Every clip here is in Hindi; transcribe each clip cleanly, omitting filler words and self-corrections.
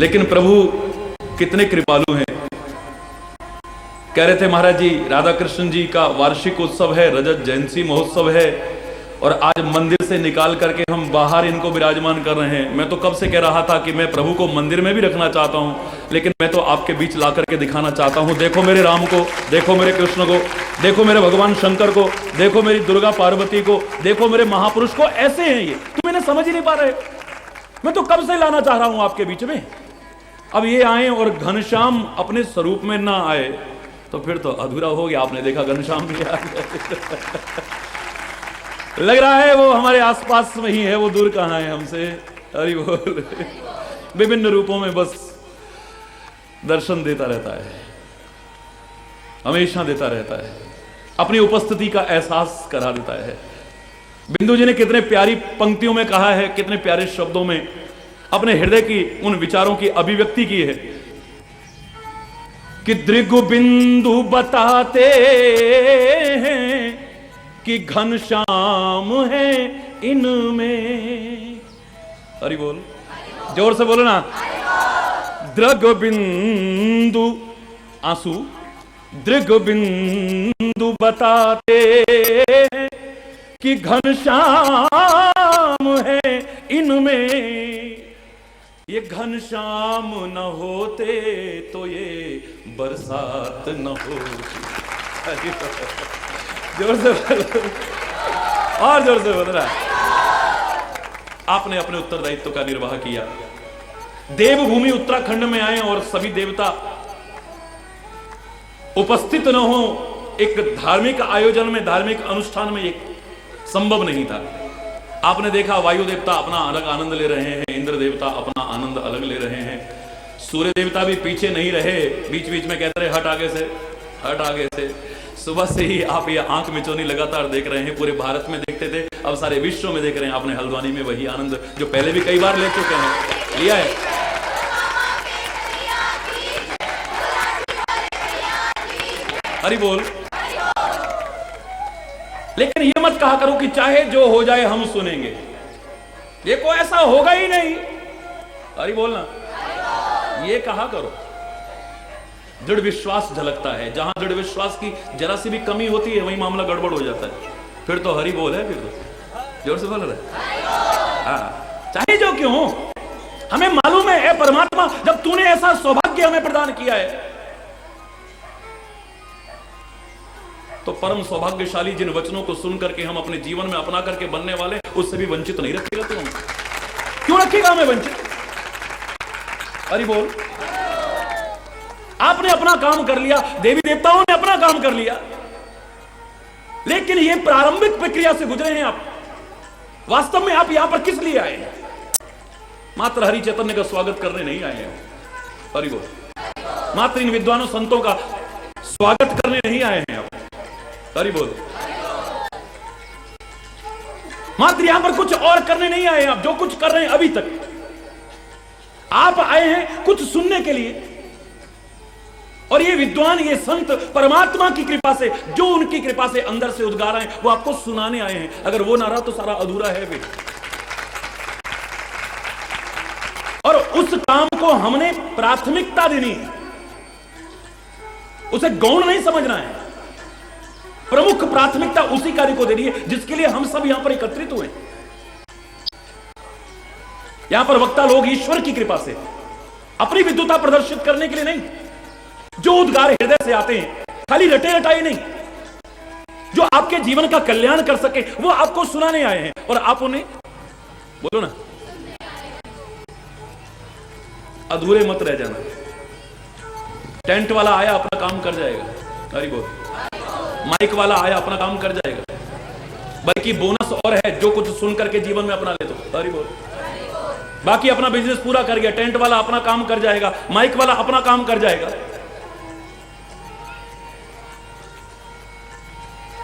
लेकिन प्रभु कितने कृपालु हैं। कह रहे थे महाराज जी, राधा कृष्ण जी का वार्षिक उत्सव है, रजत जयंती महोत्सव है, और आज मंदिर से निकाल करके हम बाहर इनको विराजमान कर रहे हैं। मैं तो कब से कह रहा था कि मैं प्रभु को मंदिर में भी रखना चाहता हूं, लेकिन मैं तो आपके बीच ला करके दिखाना चाहता हूं। देखो मेरे राम को, देखो मेरे कृष्ण को, देखो मेरे भगवान शंकर को, देखो मेरी दुर्गा पार्वती को, देखो मेरे महापुरुष को। ऐसे हैं ये, तुम इन्हें समझ ही नहीं पा रहे। मैं तो कब से लाना चाह रहा हूं आपके बीच में। अब ये आए और घनश्याम अपने स्वरूप में ना आए तो फिर तो अधूरा हो गया। आपने देखा घनश्याम भी आ गया। लग रहा है वो हमारे आसपास में ही है, वो दूर कहां है हमसे। हरि बोल। विभिन्न रूपों में बस दर्शन देता रहता है, हमेशा देता रहता है, अपनी उपस्थिति का एहसास करा देता है। बिंदु जी ने कितने प्यारी पंक्तियों में कहा है, कितने प्यारे शब्दों में अपने हृदय की उन विचारों की अभिव्यक्ति की है कि दृगु बिंदु बताते हैं कि घनश्याम है इनमें। हरि बोल, जोर से बोलो ना। दृग बिंदु आंसू, दृग बिंदु बताते हैं कि घनश्याम है इनमें। ये घनश्याम न होते तो ये बरसात न होती। जोर से बोलो, और जोर से बोल रहा है। आपने अपने उत्तरदायित्व का निर्वाह किया। देवभूमि उत्तराखंड में आए और सभी देवता उपस्थित न हो, एक धार्मिक आयोजन में, धार्मिक अनुष्ठान में एक संभव नहीं था। आपने देखा वायु देवता अपना अलग आनंद ले रहे हैं, इंद्र देवता अपना आनंद अलग ले रहे हैं, सूर्य देवता भी पीछे नहीं रहे, बीच बीच में कहते रहे हट आगे से, हट आगे से। सुबह से ही आप ये आंख मिचौनी लगातार देख रहे हैं। पूरे भारत में देखते थे, अब सारे विश्व में देख रहे हैं। आपने हल्द्वानी में वही आनंद जो पहले भी कई बार ले चुके हैं, लिया है। हरि बोल। लेकिन ये मत कहा करो कि चाहे जो हो जाए हम सुनेंगे, ये कोई ऐसा होगा ही नहीं। अरे बोलना, ये कहा करो। दृढ़ विश्वास झलकता है। जहां दृढ़ विश्वास की जरा सी भी कमी होती है वहीं मामला गड़बड़ हो जाता है। फिर तो हरि बोल है, फिर तो जोर से बोल रहे। हाँ, चाहे जो क्यों हो, हमें मालूम है परमात्मा, जब तूने ऐसा सौभाग्य हमें प्रदान किया है तो परम सौभाग्यशाली जिन वचनों को सुन करके हम अपने जीवन में अपना करके बनने वाले, उससे भी वंचित नहीं रखेगा तू हमें। क्यों रखेगा हमें वंचित? अरे बोल। आपने अपना काम कर लिया, देवी देवताओं ने अपना काम कर लिया, लेकिन ये प्रारंभिक प्रक्रिया से गुजरे हैं आप। वास्तव में आप यहां पर किस लिए आए हैं? मात्र हरि चैतन्य का स्वागत करने नहीं आए हैं। हरि बोल। मात्र इन विद्वानों संतों का स्वागत करने नहीं आए हैं आप। हरि बोल। मात्र यहां पर कुछ और करने नहीं आए आप। जो कुछ कर रहे हैं अभी तक, आप आए हैं कुछ सुनने के लिए। और ये विद्वान, ये संत परमात्मा की कृपा से, जो उनकी कृपा से अंदर से उद्गार आए, वो आपको सुनाने आए हैं। अगर वो ना रहा तो सारा अधूरा है फिर। और उस काम को हमने प्राथमिकता देनी है, उसे गौण नहीं समझना है। प्रमुख प्राथमिकता उसी कार्य को देनी है जिसके लिए हम सब यहां पर एकत्रित हुए। यहां पर वक्ता लोग ईश्वर की कृपा से अपनी विद्वता प्रदर्शित करने के लिए नहीं, जो उद्गार हृदय से आते हैं, खाली रटे रटाई नहीं, जो आपके जीवन का कल्याण कर सके, वो आपको सुनाने आए हैं। और आप उन्हें बोलो ना, अधूरे मत रह जाना। टेंट वाला आया अपना काम कर जाएगा, हरि बोल। माइक वाला आया अपना काम कर जाएगा, बल्कि बोनस और है, जो कुछ सुन करके जीवन में अपना ले तो, हरि बोल। बाकी अपना बिजनेस पूरा कर गया। टेंट वाला अपना काम कर जाएगा, माइक वाला अपना काम कर जाएगा।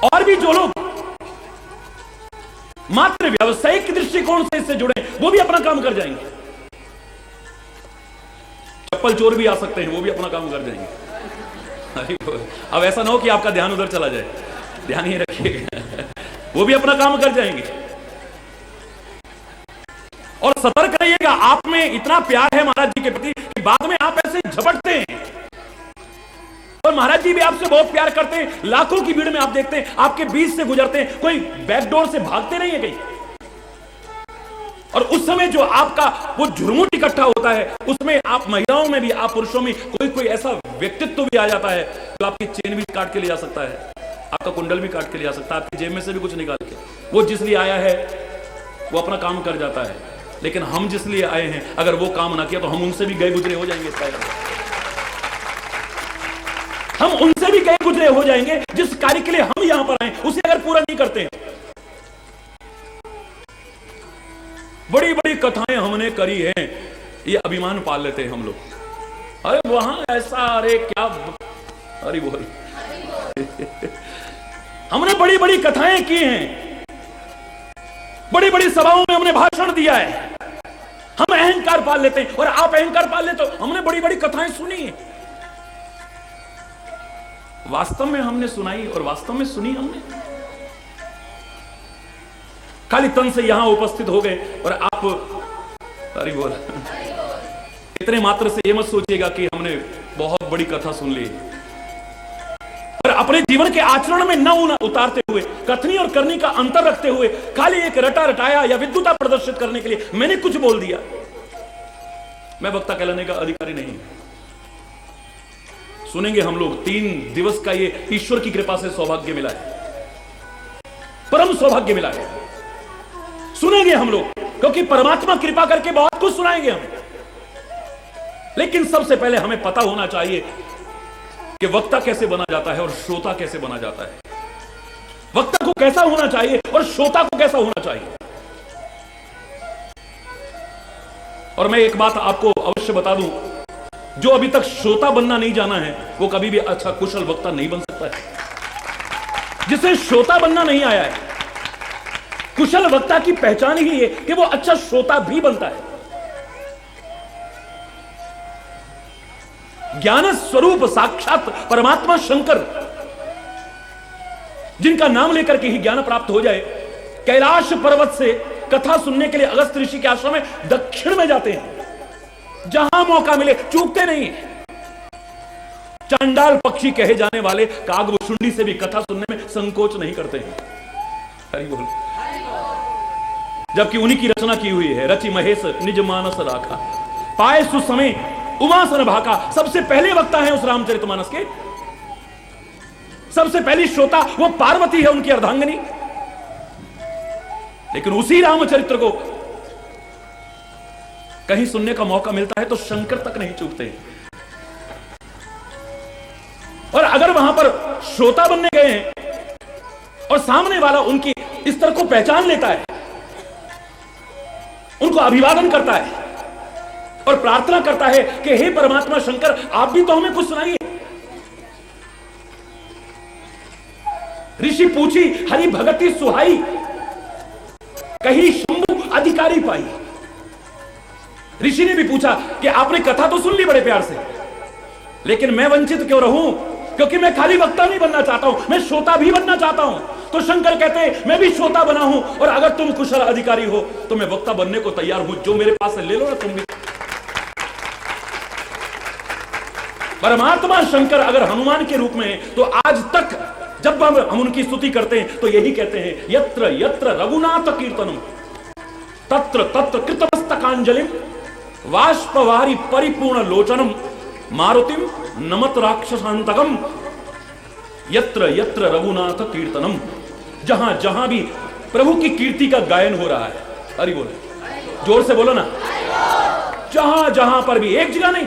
और भी जो लोग मात्र व्यावसायिक दृष्टिकोण से इससे जुड़े, वो भी अपना काम कर जाएंगे। चप्पल चोर भी आ सकते हैं, वो भी अपना काम कर जाएंगे। अब ऐसा ना हो कि आपका ध्यान उधर चला जाए, ध्यान ही रखिएगा। वो भी अपना काम कर जाएंगे। और सतर्क रहिएगा, आप में इतना प्यार है महाराज जी के प्रति बाद में आप ऐसे झपटते हैं। और महाराज जी भी आपसे बहुत प्यार करते हैं, लाखों की भीड़ में आप देखते हैं आपके बीच से गुजरते हैं, कोई बैकडोर से भागते नहीं है कहीं। और उस समय जो आपका वो झुरमुट इकट्ठा होता है, उसमें आप महिलाओं में भी, आप पुरुषों में कोई ऐसा व्यक्तित्व भी आ जाता है जो आपकी चेन भी काट के ले जा सकता है, आपका कुंडल भी काट के ले जा सकता है, आपकी जेब में से भी कुछ निकाल के। वो जिस लिए आया है वो अपना काम कर जाता है, लेकिन हम जिस लिए आए हैं अगर वो काम ना किया तो हम उनसे भी गए गुजरे हो जाएंगे। हम उनसे भी गए गुजरे हो जाएंगे जिस कार्य के लिए हम यहां पर आए उसे अगर पूरा नहीं करते हैं। बड़ी बड़ी कथाएं हमने करी हैं, ये अभिमान पाल लेते हैं हम लोग। अरे वहां ऐसा, अरे क्या, अरे बोल हमने बड़ी बड़ी कथाएं की हैं, बड़ी बड़ी सभाओं में हमने भाषण दिया है। हम अहंकार पाल लेते हैं और आप अहंकार पाल लेते हो। हमने बड़ी बड़ी कथाएं सुनी है, वास्तव में हमने सुनाई और वास्तव में सुनी हमने, खाली तन से यहां उपस्थित हो गए और आप, अरे बोल, इतने मात्र से ये मत सोचिएगा कि हमने बहुत बड़ी कथा सुन ली और अपने जीवन के आचरण में न उतारते हुए, कथनी और करनी का अंतर रखते हुए, खाली एक रटा रटाया या विद्वता प्रदर्शित करने के लिए मैंने कुछ बोल दिया। मैं वक्ता कहलाने का अधिकारी नहीं। सुनेंगे हम लोग, 3 दिवस का ये ईश्वर की कृपा से सौभाग्य मिला है, परम सौभाग्य मिला है। सुनेंगे हम लोग क्योंकि परमात्मा कृपा करके बहुत कुछ सुनाएंगे हम, लेकिन सबसे पहले हमें पता होना चाहिए कि वक्ता कैसे बना जाता है और श्रोता कैसे बना जाता है। वक्ता को कैसा होना चाहिए और श्रोता को कैसा होना चाहिए। और मैं एक बात आपको अवश्य बता दूं, जो अभी तक श्रोता बनना नहीं जाना है वो कभी भी अच्छा कुशल वक्ता नहीं बन सकता है। जिसे श्रोता बनना नहीं आया है, कुशल वक्ता की पहचान ही है कि वो अच्छा श्रोता भी बनता है। ज्ञान स्वरूप साक्षात परमात्मा शंकर, जिनका नाम लेकर के ही ज्ञान प्राप्त हो जाए, कैलाश पर्वत से कथा सुनने के लिए अगस्त ऋषि के आश्रम में दक्षिण में जाते हैं। जहां मौका मिले चूकते नहीं। चांडाल पक्षी कहे जाने वाले कागभूषुंडी से भी कथा सुनने में संकोच नहीं करते हैं। हरि बोल। जबकि उन्हीं की रचना की हुई है, रचि महेश निज मानस राखा, पाए सुसमय उमासन भाका। सबसे पहले वक्ता है उस रामचरितमानस के, सबसे पहली श्रोता वो पार्वती है, उनकी अर्धांगिनी। लेकिन उसी रामचरित्र को कहीं सुनने का मौका मिलता है तो शंकर तक नहीं चूकते। और अगर वहां पर श्रोता बनने गए हैं और सामने वाला उनकी स्तर को पहचान लेता है, उनको अभिवादन करता है और प्रार्थना करता है कि हे परमात्मा शंकर, आप भी तो हमें कुछ सुनाइए। ऋषि पूछी हरि भगति सुहाई, कहीं शंभु अधिकारी पाई। ऋषि ने भी पूछा कि आपने कथा तो सुन ली बड़े प्यार से, लेकिन मैं वंचित क्यों रहूं, क्योंकि मैं खाली वक्ता नहीं बनना चाहता हूं, मैं श्रोता भी बनना चाहता हूं। तो शंकर कहते मैं भी श्रोता बना हूं, और अगर तुम कुशल अधिकारी हो तो मैं वक्ता बनने को तैयार हूं। जो मेरे पास है ले लो ना तुम भी। परमात्मा शंकर अगर हनुमान के रूप में है तो आज तक जब हम उनकी स्तुति करते हैं तो यही कहते हैं, यत्र यत्र रघुनाथ कीर्तनम तत्र तत्र कृतमस्तकांजलिम वाष्पवारी परिपूर्ण लोचनम मारुतिम नमत राक्षसांतकम। यत्र यत्र रघुनाथ कीर्तनम, जहां जहां भी प्रभु की कीर्ति का गायन हो रहा है, हरि बोल, जोर से बोलो ना, जहां जहां पर भी, एक जगह नहीं,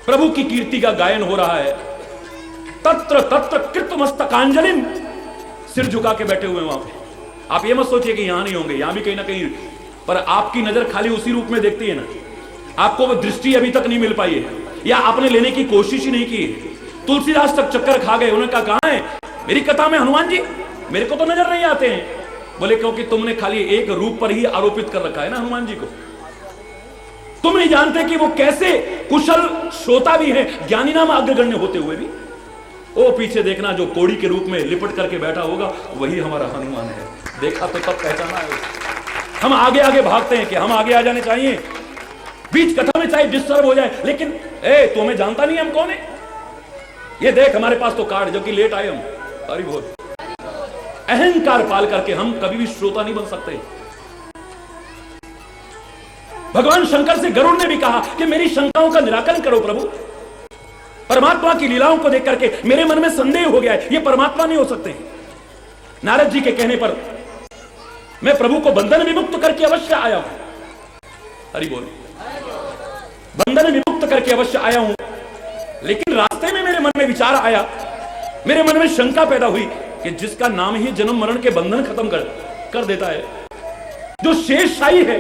प्रभु की कीर्ति का गायन हो रहा है, तत्र तत्र कृतमस्तकांजलिम, सिर झुका के बैठे हुए वहां पे। आप ये मत सोचिए कि यहां नहीं होंगे, यहां भी कहीं ना कहीं, पर आपकी नजर खाली उसी रूप में देखती है ना। आपको वो दृष्टि अभी तक नहीं मिल पाई है, या आपने लेने की कोशिश ही नहीं की है। तुलसीदास तक चक्कर खा गए, उन्होंने कहा कहां है मेरी कथा में हनुमान जी, मेरे को तो नजर नहीं आते हैं। बोले क्योंकि तुमने खाली एक रूप पर ही आरोपित कर रखा है ना हनुमान जी को। तुम नहीं जानते कि वो कैसे कुशल श्रोता भी है, ज्ञानी नाम अग्रगण्य होते हुए भी। ओ पीछे देखना, जो कोड़ी के रूप में लिपट करके बैठा होगा वही हमारा हनुमान है। देखा तो तब पहचाना है। हम आगे आगे भागते हैं कि हम आगे आ जाने चाहिए, बीच कथा में चाहे डिस्टर्ब हो जाए, लेकिन तू हमें जानता नहीं हम कौन है, ये देख हमारे पास तो कार्ड, जो कि लेट आए हम। अरे बोल, अहंकार पाल करके हम कभी भी श्रोता नहीं बन सकते। भगवान शंकर से गरुड़ ने भी कहा कि मेरी शंकाओं का निराकरण करो प्रभु। परमात्मा की लीलाओं को देख करके मेरे मन में संदेह हो गया है, ये परमात्मा नहीं हो सकते। नारद जी के कहने पर मैं प्रभु को बंधन विमुक्त करके अवश्य आया हूं। हरि बोल, बंधन विमुक्त करके अवश्य आया हूं, लेकिन रास्ते में मेरे मन में विचार आया, मेरे मन में शंका पैदा हुई कि जिसका नाम ही जन्म मरण के बंधन खत्म कर देता है, जो शेषशाही है,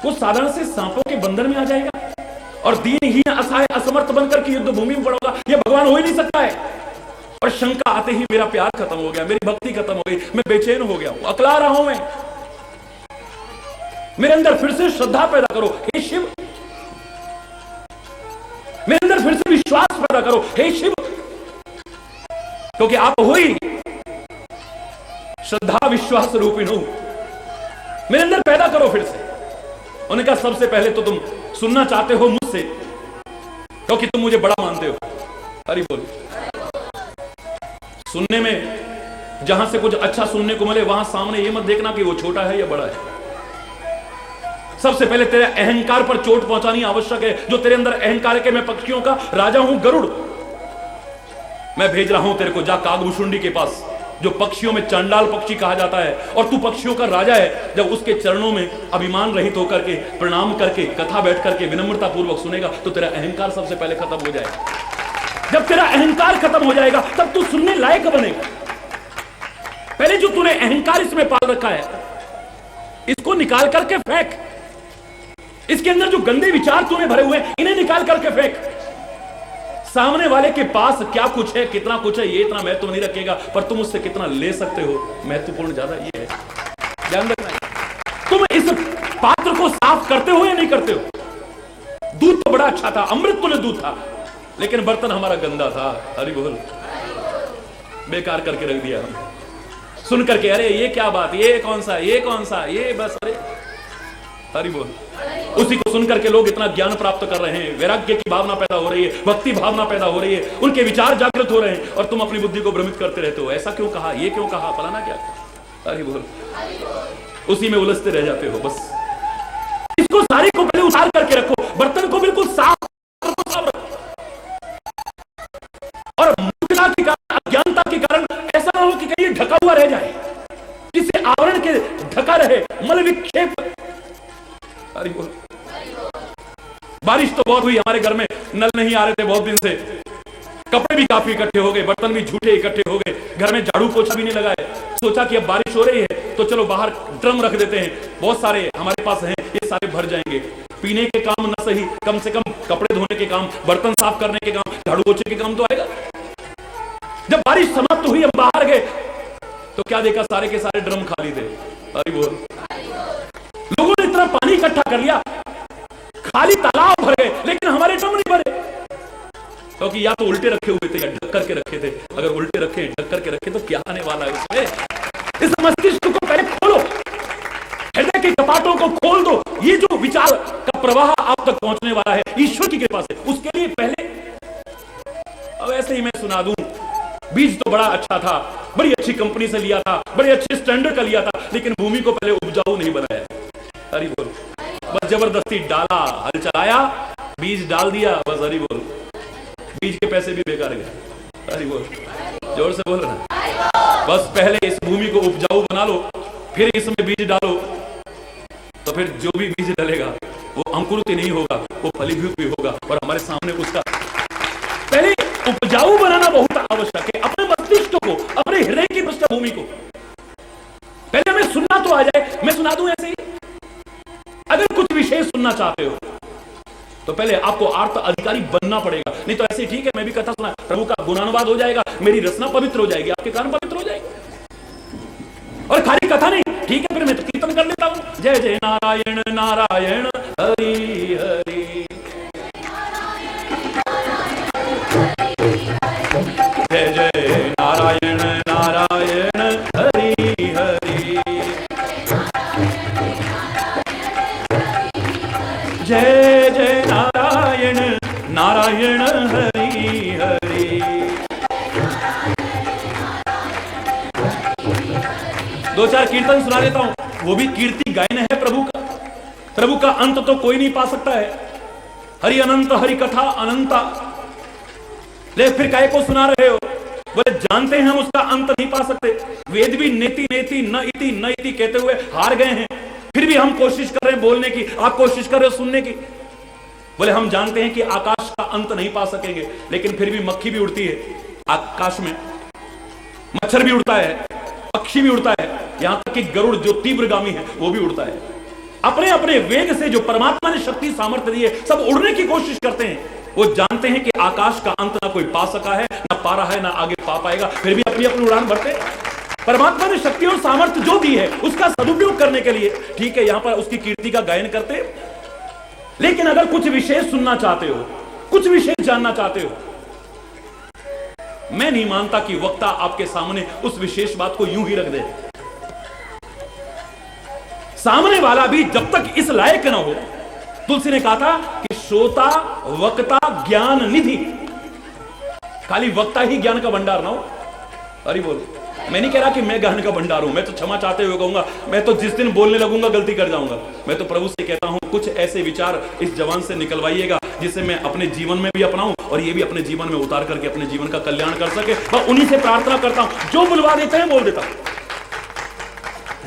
वो साधारण से सांपों के बंधन में आ जाएगा और दीनहीन असहाय असमर्थ बनकर के युद्ध भूमि में पड़ोगा, ये भगवान हो ही नहीं सकता है। और शंका आते ही मेरा प्यार खत्म हो गया, मेरी भक्ति खत्म हो गई, मैं बेचैन हो गया हूं, अकला रहा हूं मैं। मेरे अंदर फिर से श्रद्धा पैदा करो हे शिव, मेरे अंदर फिर से विश्वास पैदा करो हे शिव, क्योंकि आप हो ही श्रद्धा विश्वास रूपिणो। मेरे अंदर पैदा करो फिर से। उन्होंने कहा सबसे पहले तो तुम सुनना चाहते हो मुझसे, क्योंकि तुम मुझे बड़ा मानते हो। हरि बोल, सुनने में जहां से कुछ अच्छा सुनने को मिले, वहां सामने ये मत देखना कि वो छोटा है या बड़ा है। सबसे पहले तेरे अहंकार पर चोट पहुंचानी आवश्यक है। जो तेरे अंदर अहंकार है कि मैं पक्षियों का राजा हूं, गरुड़, मैं भेज रहा हूं तेरे को, जा कागभूषुंडी के पास, जो पक्षियों में चंडाल पक्षी कहा जाता है, और तू पक्षियों का राजा है। जब उसके चरणों में अभिमान रहित होकर के प्रणाम करके कथा बैठ करके विनम्रता पूर्वक सुनेगा, तो तेरा अहंकार सबसे पहले खत्म हो जाएगा। जब तेरा अहंकार खत्म हो जाएगा, तब तू सुनने लायक बनेगा। पहले जो तूने अहंकार इसमें पाल रखा है, इसको निकाल करके फेंक। इसके अंदर जो गंदे विचार तूने भरे हुए हैं, इन्हें निकाल करके फेंक। सामने वाले के पास क्या कुछ है, कितना कुछ है, ये इतना महत्व नहीं रखेगा, पर तुम उससे कितना ले सकते हो, महत्वपूर्ण ज्यादा ये है। ध्यान रखना, तुम इस पात्र को साफ करते हो या नहीं करते हो। दूध तो बड़ा अच्छा था, अमृत तुल्य दूध था, लेकिन बर्तन हमारा गंदा था। हरि बोल, बेकार करके रख दिया हम। सुन करके अरे ये क्या बात, ये कौन सा, ये कौन सा, ये बस, अरे हरि बोल। उसी को सुन करके लोग इतना ज्ञान प्राप्त कर रहे हैं, वैराग्य की भावना पैदा हो रही है, भक्ति भावना पैदा हो रही है, उनके विचार जागृत हो रहे हैं, और तुम अपनी बुद्धि को भ्रमित करते रहते हो। ऐसा क्यों कहा, ये क्यों कहा, फलाना क्या। हरि बोल, उसी में उलझते रह जाते हो। बस इसको सारे को पहले उतार करके रखो, बर्तन को बिल्कुल साफ रखो। और मूर्खता के कारण, अज्ञानता के कारण ऐसा ना हो कि कहीं ढका हुआ रह जाए, जिससे आवरण के ढका रहे मल विक्षेप। हरि बोल, बारिश तो बहुत हुई, हमारे घर में नल नहीं आ रहे थे बहुत दिन से, कपड़े भी काफी इकट्ठे हो गए, बर्तन भी झूठे इकट्ठे हो गए, घर में झाड़ू पोछा भी नहीं लगाए। सोचा कि अब बारिश हो रही है तो चलो बाहर ड्रम रख देते हैं, बहुत सारे हमारे पास हैं, ये सारे भर जाएंगे। पीने के काम ना सही, कम से कम कपड़े धोने के काम, बर्तन साफ करने के काम, झाड़ू पोछे के काम तो आएगा। जब बारिश समाप्त हुई, हम बाहर गए तो क्या देखा, सारे के सारे ड्रम खाली थे। हरि बोल, लोगों ने इतना पानी इकट्ठा कर लिया, खाली तालाब भर गए, लेकिन हमारे ड्रम नहीं भरे, क्योंकि या तो उल्टे रखे हुए थे या ढक करके रखे थे। अगर उल्टे रखे, ढक करके रखे तो क्या आने वाला है उसमें। इस मस्तिष्क को पहले खोलो, हृदय के कपाटों को खोल दो। ये जो विचार का प्रवाह आप तक पहुंचने वाला है ईश्वर की कृपा से, उसके लिए पहले, अब ऐसे ही मैं सुना दूं, बीज तो बड़ा अच्छा था, बड़ी अच्छी कंपनी से लिया था, बड़े अच्छे स्टैंडर्ड का लिया था, लेकिन भूमि को पहले उपजाऊ नहीं बनाया। हरि बोल, बस जबरदस्ती डाला, हल चलाया, बीज डाल दिया, बस हरि बोल, बीज के पैसे भी बेकार गए। हरि बोल, जोर से बोल रहा। बस पहले इस भूमि को उपजाऊ बना लो, फिर इसमें बीज डालो, तो फिर जो भी बीज डलेगा वो अंकुरित नहीं होगा, वो फलीभूत भी होगा। और हमारे सामने उसका पहले उपजाऊ बनाना बहुत आवश्यक है। अपने मस्तिष्क को, अपने हृदय की पृष्ठभूमि को पहले हमें सुनना तो आ जाए। मैं सुना दूं ऐसे ही, अगर कुछ विषय सुनना चाहते हो तो पहले आपको आर्त अधिकारी बनना पड़ेगा, नहीं तो ऐसे ठीक है मैं भी कथा सुना, प्रभु का गुणानुवाद हो जाएगा, मेरी रचना पवित्र हो जाएगी, आपके कान पवित्र हो जाएंगे। और खाली कथा नहीं, ठीक है फिर मैं तो कीर्तन कर लेता हूं, जय जय नारायण नारायण हरि हरि, जय जय नारायण नारायण हरि हरि, जय कीर्तन सुना देता हूं, वो भी कीर्ति गायन है प्रभु का। प्रभु का अंत तो कोई नहीं पा सकता है। हरि अनंत हरि कथा अनंता, ले फिर काहे को सुना रहे हो? बोले जानते हैं हम उसका अंत नहीं पा सकते। वेद भी नेति नेति न इति न इति कहते हुए हार गए हैं, फिर भी हम कोशिश कर रहे हैं बोलने की, आप कोशिश कर रहे हो सुनने की। बोले हम जानते हैं कि आकाश का अंत नहीं पा सकेंगे, लेकिन फिर भी मक्खी भी उड़ती है आकाश में, मच्छर भी उड़ता है, पक्षी भी उड़ता है, यहां तक कि गरुड़ जो तीव्रगामी है वो भी उड़ता है। अपने अपने वेग से जो परमात्मा ने शक्ति सामर्थ्य दी है, सब उड़ने की कोशिश करते हैं। वो जानते हैं कि आकाश का अंत ना कोई पा सका है, ना पा रहा है, ना आगे पा पाएगा, फिर भी अपनी अपनी उड़ान भरते। परमात्मा ने शक्ति और सामर्थ्य जो दी है उसका सदुपयोग करने के लिए ठीक है यहां पर उसकी कीर्ति का गायन करते। लेकिन अगर कुछ विशेष सुनना चाहते हो, कुछ विशेष जानना चाहते हो, मैं नहीं मानता कि वक्ता आपके सामने उस विशेष बात को यूं ही रख दे। सामने वाला भी जब तक इस लायक न हो, तुलसी ने कहा था कि श्रोता वक्ता ज्ञान निधि, खाली वक्ता ही ज्ञान का भंडार ना हो। अरे बोल, मैं नहीं कह रहा कि मैं ज्ञान का भंडार हूं, मैं तो क्षमा चाहते हुए कहूंगा, मैं तो जिस दिन बोलने लगूंगा गलती कर जाऊंगा। मैं तो प्रभु से कहता हूं कुछ ऐसे विचार इस जवान से निकलवाइएगा जिसे मैं अपने जीवन में भी अपनाऊं और ये भी अपने जीवन में उतार करके अपने जीवन का कल्याण कर सके। और उन्हीं से प्रार्थना करता हूं, जो बुलवा देते हैं बोल देता हूं।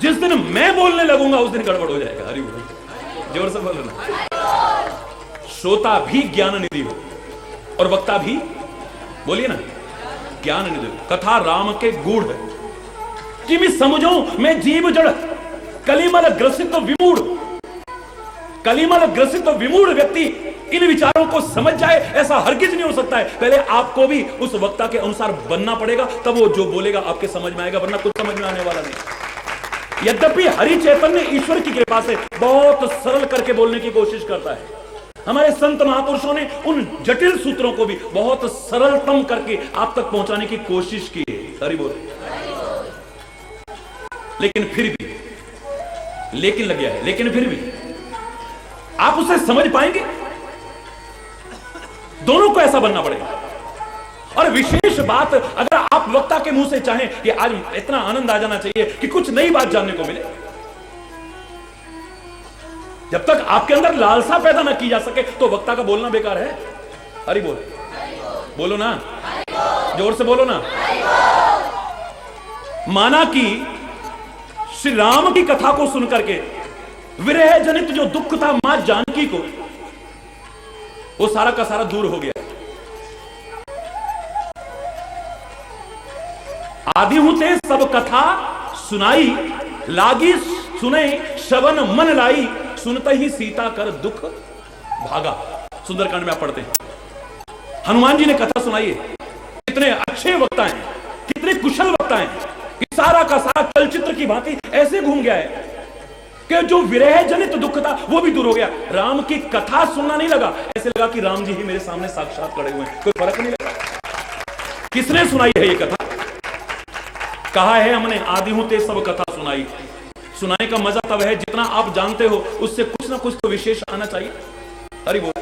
जिस दिन मैं बोलने लगूंगा उस दिन गड़बड़ हो जाएगा। हरि बोल, जोर से बोलो ना। श्रोता भी ज्ञान निधि हो और वक्ता भी, बोलिए ना, ज्ञान निधि हो। कथा राम के गूढ़ है कि मैं समझो मैं जीव जड़ कलिमल ग्रसित विमूढ़, कलिमल ग्रसित विमूढ़ व्यक्ति इन विचारों को समझ जाए ऐसा हरगिज नहीं हो सकता है। पहले आपको भी उस वक्ता के अनुसार बनना पड़ेगा, तब वो जो बोलेगा आपके समझ में आएगा, वरना कुछ समझ में आने वाला नहीं। यद्यपि हरि चैतन्य ईश्वर की कृपा से बहुत सरल करके बोलने की कोशिश करता है, हमारे संत महापुरुषों ने उन जटिल सूत्रों को भी बहुत सरलतम करके आप तक पहुंचाने की कोशिश की है। हरि बोल। लेकिन फिर भी, लेकिन लग गया है, लेकिन फिर भी आप उसे समझ पाएंगे? दोनों को ऐसा बनना पड़ेगा। और विशेष बात अगर आप वक्ता के मुंह से चाहें कि आज इतना आनंद आ जाना चाहिए कि कुछ नई बात जानने को मिले, जब तक आपके अंदर लालसा पैदा ना की जा सके तो वक्ता का बोलना बेकार है। हरि बोल, बोलो ना, जोर से बोलो ना। माना कि श्री राम की कथा को सुनकर के विरह जनित जो दुख था मां जानकी को, वो सारा का सारा दूर हो गया। आदि हुते सब कथा सुनाई, लागी सुने श्रवण मन लाई, सुनते ही सीता कर दुख भागा। सुंदरकांड में आप पढ़ते हैं, हनुमान जी ने कथा सुनाई है। कितने अच्छे वक्ता हैं, कितने कुशल वक्ता हैं कि सारा का सारा चलचित्र की भांति ऐसे घूम गया है कि जो विरह जनित दुख था वो भी दूर हो गया। राम की कथा सुनना नहीं लगा, ऐसे लगा कि राम जी ही मेरे सामने साक्षात खड़े हुए हैं, कोई फर्क नहीं लगा। किसने सुनाई है ये कथा? कहा है हमने, आदि हूं ते सब कथा सुनाई। सुनाने का मजा तब है जितना आप जानते हो उससे कुछ ना कुछ तो विशेष आना चाहिए। हरि बोल।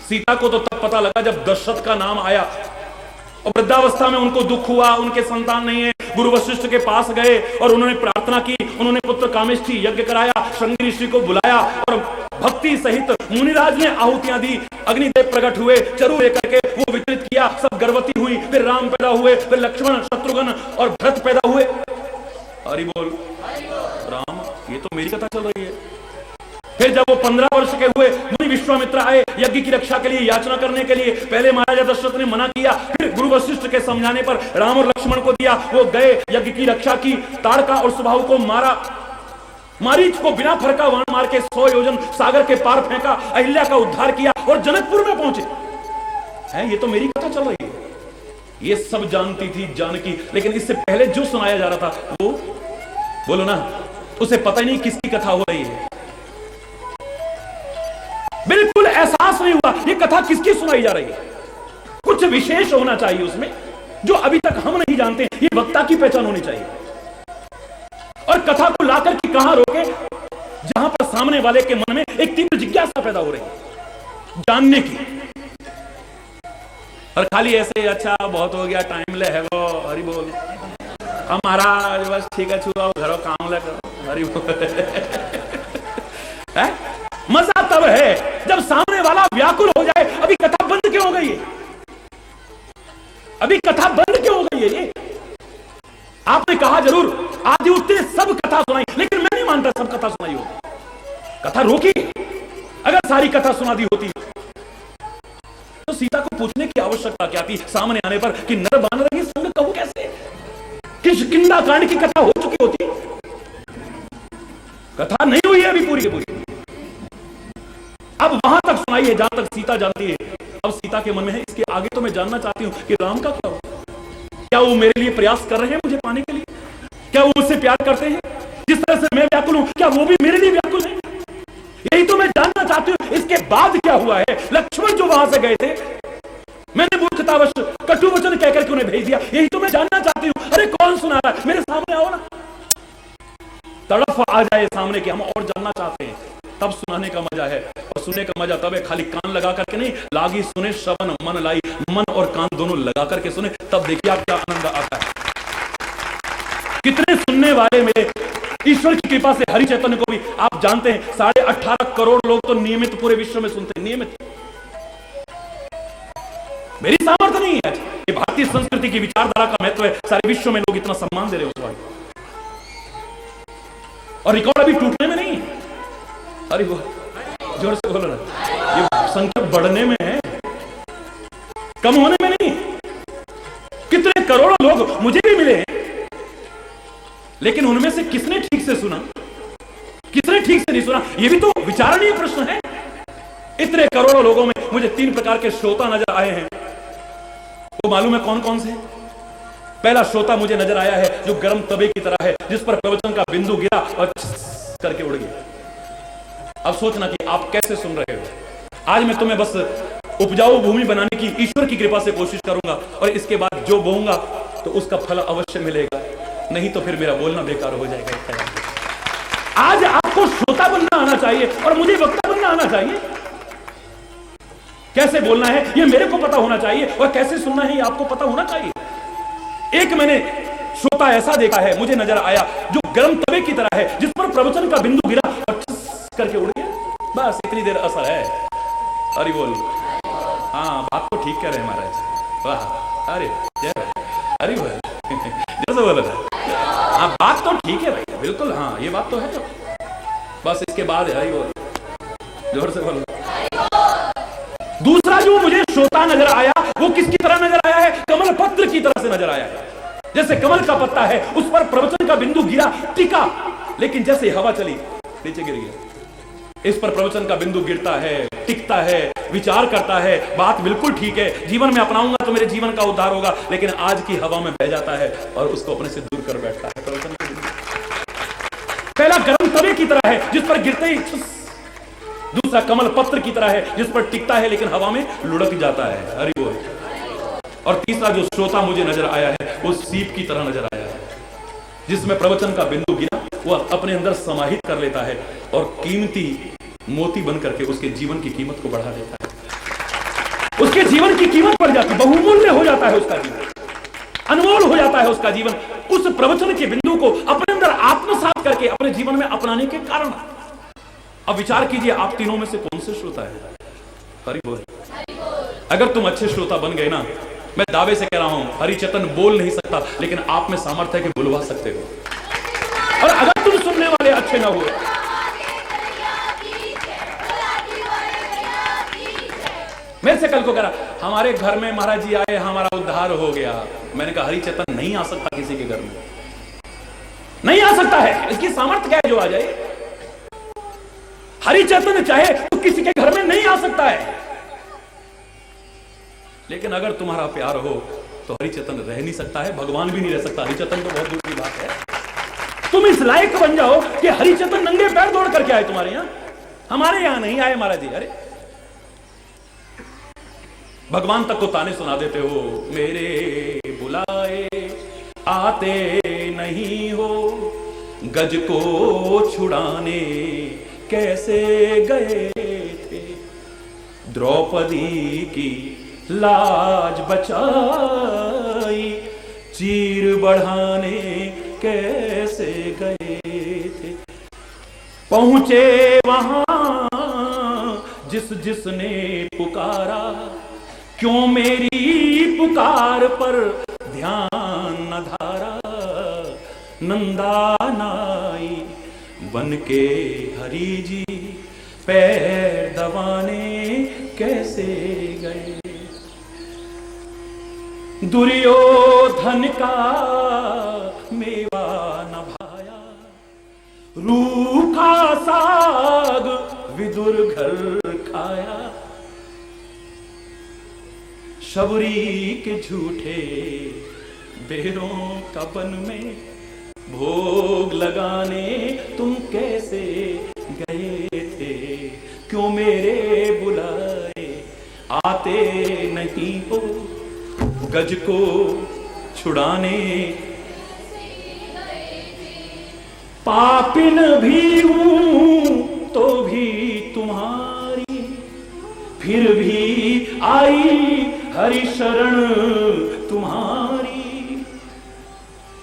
सीता को तो तब पता लगा जब दशरथ का नाम आया और वृद्धावस्था में उनको दुख हुआ, उनके संतान नहीं है। गुरु वशिष्ठ के पास गए और उन्होंने प्रार्थना की, उन्होंने पुत्र कामेष्ठी यज्ञ कराया, श्रृंगी ऋषि को बुलाया और भक्ति सहित मुनिराज ने आहुतियां दी। अग्निदेव प्रकट हुए, चरु लेकर के वो वितरित किया, सब गर्भवती हुई, फिर राम पैदा हुए, फिर लक्ष्मण, शत्रुघ्न और भरत पैदा हुए। हरि बोल। राम, ये तो मेरी कथा चल रही है। फिर जब वो 15 वर्ष के हुए, मुनि विश्वामित्र आए यज्ञ की रक्षा के लिए, याचना करने के लिए। पहले महाराजा दशरथ ने मना किया, फिर गुरु वशिष्ठ के समझाने पर राम और लक्ष्मण को दिया। वो गए, यज्ञ की रक्षा की, ताड़का और सुबाहु को मारा, मारीच को बिना फरका वाण मार के 100 योजन सागर के पार फेंका, अहिल्या का उद्धार किया और जनकपुर में पहुंचे। है, ये तो मेरी कथा चल रही है। ये सब जानती थी जानकी, लेकिन इससे पहले जो सुनाया जा रहा था वो, बोलो ना, उसे पता ही नहीं किसकी कथा हो रही है। बिल्कुल एहसास नहीं हुआ ये कथा किसकी सुनाई जा रही है। कुछ विशेष होना चाहिए उसमें जो अभी तक हम नहीं जानते। ये वक्ता की पहचान होनी चाहिए। और कथा को लाकर के कहां रोके? जहां पर सामने वाले के मन में एक तीव्र जिज्ञासा पैदा हो रही है जानने की। और खाली ऐसे अच्छा बहुत हो गया, टाइम ले है वो, हरि बोल, हम महाराज बस ठीक है छुआ घरों काम लगा। अरे है? मजा तब है जब सामने वाला व्याकुल हो जाए। अभी कथा बंद क्यों हो गई है? अभी कथा बंद क्यों हो गई है? ये आपने कहा जरूर आदि उत्ते सब कथा सुनाई, लेकिन मैं नहीं मानता सब कथा सुनाई हो। कथा रोकी। अगर सारी कथा सुना दी होती तो सीता को पूछने की आवश्यकता क्या थी सामने आने पर कि नर बानर की संग कहूं कैसे? किष्किंधा कांड की कथा हो चुकी होती। कथा नहीं हुई है अभी पूरी की पूरी। अब वहां तक सुनाई है जहां तक सीता जानती है। अब सीता के मन में है इसके आगे तो मैं जानना चाहती हूं कि राम का क्या हुआ? क्या वो मेरे लिए प्रयास कर रहे हैं मुझे पाने के लिए? क्या वो मुझसे प्यार करते हैं जिस तरह से मैं व्याकुल हूं? क्या वो भी मेरे लिए व्याकुल है? यही तो मैं जानना चाहती हूं। इसके बाद क्या हुआ है? लक्ष्मण जो वहां से गए थे, मैंने मूर्खतावश कटु वचन कहकर के उन्हें भेज दिया। यही तो मैं जानना चाहती हूं। अरे कौन सुना रहा है? मेरे सामने आओ ना। तड़फ आ जाए सामने कि हम और जानना चाहते हैं, तब सुनाने का मजा है। और सुनने का मजा तब है खाली कान लगा करके नहीं, लागी सुने श्रवण मन लाई। मन और कान दोनों लगा करके सुने, तब देखिए आप क्या आनंद आता है। कितने सुनने वाले मेरे ईश्वर की कृपा से हरि चैतन्य को भी आप जानते हैं 18.5 करोड़ लोग तो नियमित पूरे विश्व में सुनते हैं। नियमित मेरी सामर्थ्य नहीं है। ये भारतीय संस्कृति की विचारधारा का महत्व है। सारे विश्व में लोग इतना सम्मान दे रहे हैं उस और रिकॉर्ड अभी टूटने में नहीं है। अरे वो जोर से बोलो ना। ये संख्या बढ़ने में है, कम होने में नहीं। कितने करोड़ों लोग मुझे भी मिले हैं, लेकिन उनमें से किसने ठीक से सुना, किसने ठीक से नहीं सुना, यह भी तो विचारणीय प्रश्न है। इतने करोड़ों लोगों में मुझे 3 प्रकार के श्रोता नजर आए हैं। वो मालूम है कौन कौन से? पहला श्रोता मुझे नजर आया है जो गर्म तवे की तरह है, जिस पर प्रवचन का बिंदु गिरा और करके उड़ गया। अब सोचना कि आप कैसे सुन रहे हो। आज मैं तुम्हें बस उपजाऊ भूमि बनाने की ईश्वर की कृपा से कोशिश करूंगा, और इसके बाद जो बोऊंगा तो उसका फल अवश्य मिलेगा, नहीं तो फिर मेरा बोलना बेकार हो जाएगा। आज आपको श्रोता बनना आना चाहिए और मुझे वक्ता बनना आना चाहिए। कैसे बोलना है ये मेरे को पता होना चाहिए, और कैसे सुनना है ये आपको पता होना चाहिए। एक मैंने श्रोता ऐसा देखा है, मुझे नजर आया, जो गर्म तवे की तरह है, जिस पर प्रवचन का बिंदु गिरा और करके उड़ गया। बस इतनी देर असर है। अरे बोल, हाँ बात तो ठीक कह रहे हैं महाराज। वाह, अरे अरे जैसे बोला था, हाँ बात तो ठीक है भाई, बिल्कुल हाँ ये बात तो है। तो बस इसके बाद है बोल, जोर से बोलो। दूसरा जो मुझे श्रोता नजर आया वो किसकी तरह नजर आया है? कमल पत्र की तरह से नजर आया है। जैसे कमल का पत्ता है, उस पर प्रवचन का बिंदु गिरा, टिका, लेकिन जैसे हवा चली नीचे गिर गया। इस पर प्रवचन का बिंदु गिरता है, टिकता है, विचार करता है, बात बिल्कुल ठीक है, जीवन में अपनाऊंगा तो मेरे जीवन का उद्धार होगा, लेकिन आज की हवा में बह जाता है और उसको अपने से दूर कर बैठता है। प्रवचन का बिंदु पहला गर्म तवे की तरह है, जिस पर गिरते ही। दूसरा कमल पत्र की तरह है, जिस पर टिकता है लेकिन हवा में लुढ़क जाता है। हरि बोल। और तीसरा जो श्रोता मुझे नजर आया है वो सीप की तरह नजर आया है, जिसमें प्रवचन का बिंदु गिरा, वो अपने अंदर समाहित कर लेता है और कीमती मोती बन करके उसके जीवन की कीमत को बढ़ा देता है। उसके जीवन की कीमत बढ़ जाती है, बहुमूल्य हो जाता है उसका जीवन, अनमोल हो जाता है उसका जीवन, उस प्रवचन के बिंदु को अपने अंदर आत्मसात करके अपने जीवन में अपनाने के कारण। अब विचार कीजिए, आप तीनों में से कौन से श्रोता है? हरि बोल। अगर तुम अच्छे श्रोता बन गए ना, मैं दावे से कह रहा हूं, हरिचेतन बोल नहीं सकता, लेकिन आप में सामर्थ्य है कि बुलवा सकते हो। और अगर तुम सुनने वाले अच्छे ना हुए, मेरे से कल को कह रहा हमारे घर में महाराज जी आए, हमारा उद्धार हो गया। मैंने कहा हरिचेतन नहीं आ सकता किसी के घर में, नहीं आ सकता है। इसकी सामर्थ्य क्या है जो आ जाए? हरिचेतन चाहे तो किसी के घर में नहीं आ सकता है, लेकिन अगर तुम्हारा प्यार हो तो हरिचेतन रह नहीं सकता है, भगवान भी नहीं रह सकता। हरिचेतन तो बहुत दूर की बात है। तुम इस लायक बन जाओ कि हरिचेतन नंगे पैर दौड़ करके आए तुम्हारे यहां, हमारे यहां नहीं आए महाराज जी। अरे भगवान तक को ताने सुना देते हो, मेरे बुलाए आते नहीं हो, गज को छुड़ाने कैसे गए थे, द्रौपदी की लाज बचाई, चीर बढ़ाने कैसे गए थे। पहुंचे वहां जिसने पुकारा, क्यों मेरी पुकार पर ध्यान न धारा। नंदा नाई बन के हरि जी पैर दबाने कैसे गए। दुर्योधन का मेवा न भाया, रूखा साग विदुर घर खाया। शबरी के झूठे बेरों का बन में भोग लगाने तुम कैसे गए थे। क्यों मेरे बुलाए आते नहीं हो, गज को छुड़ाने। पापिन भी हूं तो भी तुम्हारी, फिर भी आई हरि शरण तुम्हारी।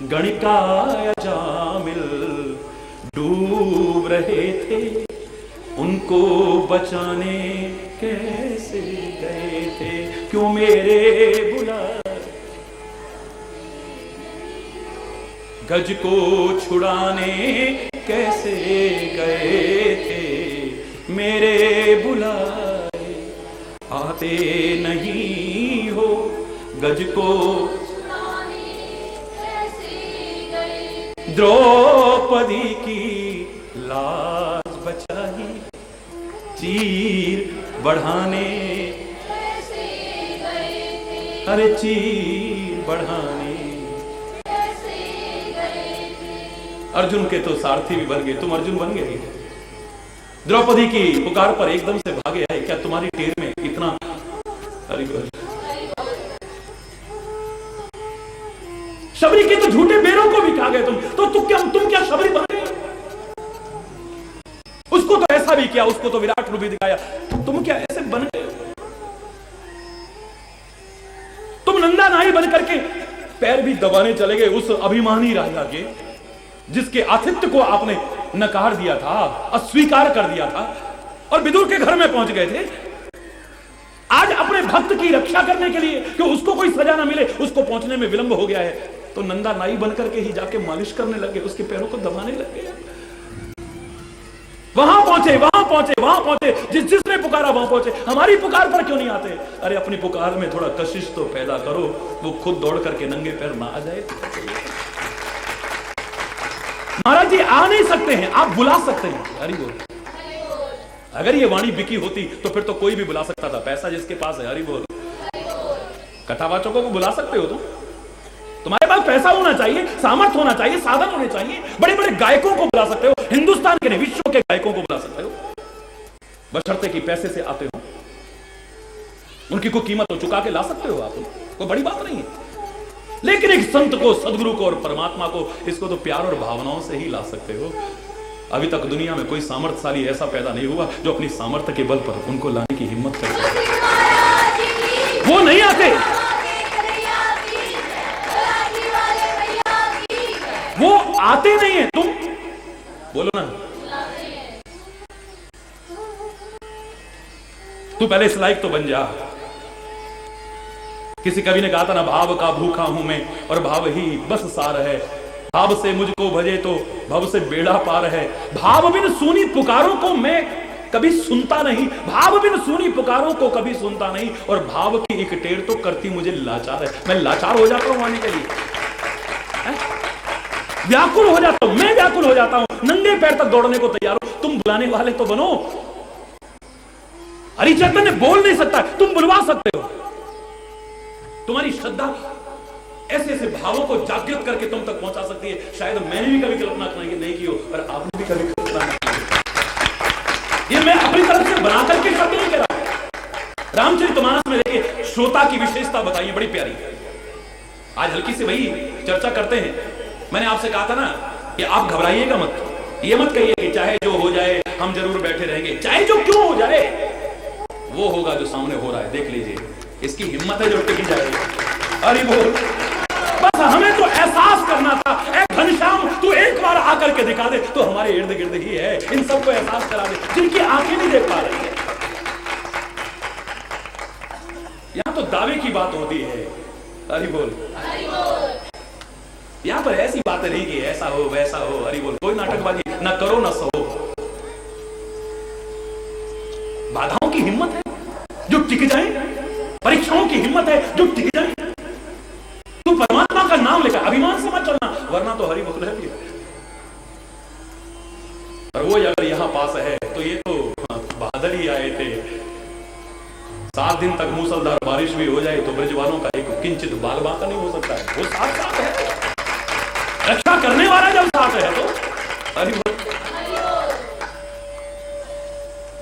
गणिका अजामिल डूब रहे थे, उनको बचाने कैसे गए थे। क्यों मेरे बुलाए गज को छुड़ाने कैसे गए थे। मेरे बुलाए आते नहीं हो, गज को द्रौपदी की लाज बचाई, चीर बढ़ाने कैसे गए थे। अरे चीर बढ़ाने कैसे गए थे। अर्जुन के तो सारथी भी बन गए, तुम अर्जुन बन गए। द्रौपदी की पुकार पर एकदम से भागे आए, क्या तुम्हारी टेर में इतना। हरि शबरी के तो झूठे बेरों को भी खा गए तुम, तो तुम क्या शबरी बन गए। उसको तो ऐसा भी किया, उसको तो विराट रूप भी दिखाया, तुम क्या ऐसे बन गए। तुम नंदा नाई बन करके पैर भी दबाने चले गए उस अभिमानी राजा के, जिसके आतिथ्य को आपने नकार दिया था, अस्वीकार कर दिया था और विदुर के घर में पहुंच गए थे। आज अपने भक्त की रक्षा करने के लिए कि उसको कोई सजा ना मिले, उसको पहुंचने में विलंब हो गया है, तो नंदा नाई बनकर के ही जाके मालिश करने लगे, उसके पैरों को दबाने लगे। वहां पहुंचे जिसने पुकारा वहां पहुंचे। हमारी पुकार पर क्यों नहीं आते। अरे अपनी पुकार में थोड़ा कशिश तो पैदा करो, वो खुद दौड़ करके नंगे पैर ना आ जाए। महाराज जी आ नहीं सकते हैं, आप बुला सकते हैं। हरि बोल। अगर ये वाणी बिकी होती तो फिर तो कोई भी बुला सकता था, पैसा जिसके पास है। हरि बोल। कथावाचकों को बुला सकते हो तुम, तुम्हारे पास पैसा होना चाहिए, सामर्थ्य होना चाहिए, साधन होने चाहिए। बड़े बड़े गायकों को बुला सकते हो, हिंदुस्तान के नहीं विश्व के गायकों को बुला सकते हो, बशर्ते कि पैसे से आते हो, उनकी कोई कीमत तो चुका के ला सकते हो आप, कोई बड़ी बात नहीं है। लेकिन एक संत को, सदगुरु को और परमात्मा को, इसको तो प्यार और भावनाओं से ही ला सकते हो। अभी तक दुनिया में कोई सामर्थ्यशाली ऐसा पैदा नहीं हुआ जो अपनी सामर्थ्य के बल पर उनको लाने की हिम्मत करे। वो नहीं आते, वो आते नहीं है। तुम बोलो ना, तू पहले इस लायक तो बन जा। किसी कवि ने कहा था ना, भाव का भूखा हूं मैं और भाव ही बस सार है। भाव से मुझको भजे तो भव से बेड़ा पार है। भाव बिन सुनी पुकारों को मैं कभी सुनता नहीं, भाव बिन सुनी पुकारों को कभी सुनता नहीं, और भाव की एक टेर तो करती मुझे लाचार है। मैं लाचार हो जाता हूं आने के लिए, व्याकुल हो जाता हूं, मैं व्याकुल हो जाता हूं, नंगे पैर तक दौड़ने को तैयार हो। तुम बुलाने वाले तो बनो। हरि चैतन्य बोल नहीं सकता, तुम बुलवा सकते हो। तुम्हारी श्रद्धा ऐसे ऐसे भावों को जागृत करके तुम तक पहुंचा सकती है। शायद मैंने भी कभी कल्पना नहीं की हो और आपने भी कभी कल्पना नहीं की। ये मैं अपनी तरफ से बना करके शब्द नहीं कह रहा। रामचरितमानस में देखिए, श्रोता की विशेषता बताइए, बड़ी प्यारी। आज हल्की से वही चर्चा करते हैं। मैंने आपसे कहा था ना कि आप घबराइएगा मत, ये मत कहिए कि चाहे जो हो जाए हम जरूर बैठे रहेंगे। चाहे जो क्यों हो जाए, वो होगा जो सामने हो रहा है, देख लीजिए। इसकी हिम्मत है जो टिकी जाएगी। अरे बोल, बस हमें तो हमारे इर्द गिर्द ही है। इन सबको एहसास करा दे जिनकी आंखें नहीं देख पा रही है। यहां तो दावे की बात होती है, हरि बोल। यहां पर ऐसी बातें नहीं कि ऐसा हो वैसा हो, हरि बोल। कोई नाटकबाजी ना करो ना सहो। बाधाओं की हिम्मत है जो टिक जाए, परीक्षाओं की हिम्मत है जो टिक जाए। तू परमात्मा का नाम लेकर अभिमान से मत चलना, वरना तो हरि बोल है। और वो अगर यहां पास है तो ये तो बादल ही आए थे। 7 दिन तक मूसलधार बारिश भी हो जाए तो ब्रजवालों का एक किंचित बाल बांका नहीं हो सकता है। वो साथ साथ है, रक्षा करने वाला जब साथ है तो हरि बोल।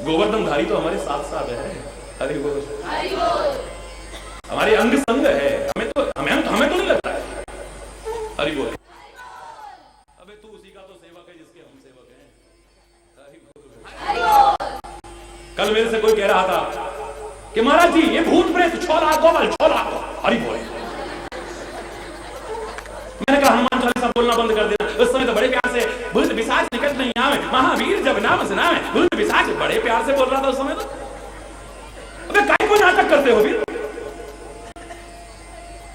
गोवर्धनधारी तो हमारे साथ साथ है, हरि बोल। हमारे अंग संग है, हमें तो नहीं लगता है, हरि बोल। अबे तू उसी का तो सेवक है जिसके हम सेवक हैं, हरि बोल। कल मेरे से कोई कह रहा था कि महाराज जी ये भूत प्रेत छोला गोबल छोला, हरि बोल। मैंने कहा हनुमान चालीसा बोलना बंद कर देना। उस समय तो बड़े प्यार से भूत पिशाच निकट नहीं आवे, महावीर जब नाम सुनावे, भूत पिशाच बड़े प्यार से बोल रहा था उस समय तो। अबे काय को नाटक करते हो फिर?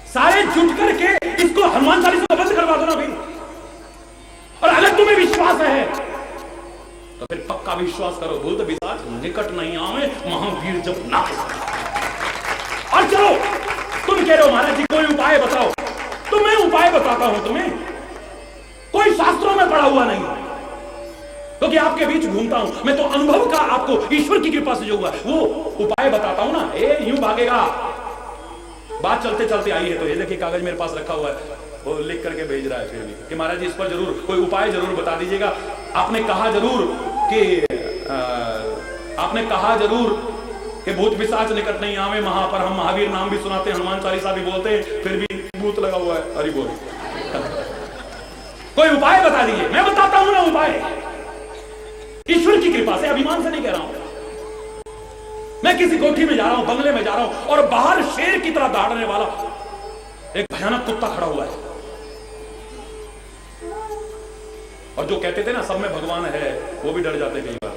सारे जुट करके इसको हनुमान चालीसा बंद करवा दो ना फिर। और अगर तुम्हें विश्वास है तो फिर पक्का विश्वास करो, भूत पिशाच निकट नहीं आवे, महावीर जब नाम। और चलो तुम कह रहे हो महाराज जी कोई उपाय बताओ, तो मैं उपाय बताता हूं तुम्हें। कोई शास्त्रों में पढ़ा हुआ नहीं, क्योंकि आपके बीच घूमता हूं मैं, तो अनुभव का आपको ईश्वर की कृपा से जो हुआ वो उपाय बताता हूं ना। ए यूं भागेगा, बात चलते चलते आई है तो ये देखिए कागज मेरे पास रखा हुआ है, वो लिख करके भेज रहा है फिर भी कि महाराज जी इस पर जरूर कोई उपाय जरूर बता दीजिएगा। आपने कहा जरूर कि भूत पिशाच निकट नहीं आवे, पर हम महावीर नाम भी सुनाते हैं, हनुमान चालीसा भी बोलते हैं, फिर भी भूत लगा हुआ है, हरि बोल। कोई उपाय बता दीजिए। मैं बताता हूं ना उपाय, ईश्वर की कृपा से, अभिमान से नहीं कह रहा हूं। मैं किसी कोठी में जा रहा हूं, बंगले में जा रहा हूं, और बाहर शेर की तरह दौड़ने वाला एक भयानक कुत्ता खड़ा हुआ है। और जो कहते थे ना सब में भगवान है, वो भी डर जाते कई बार।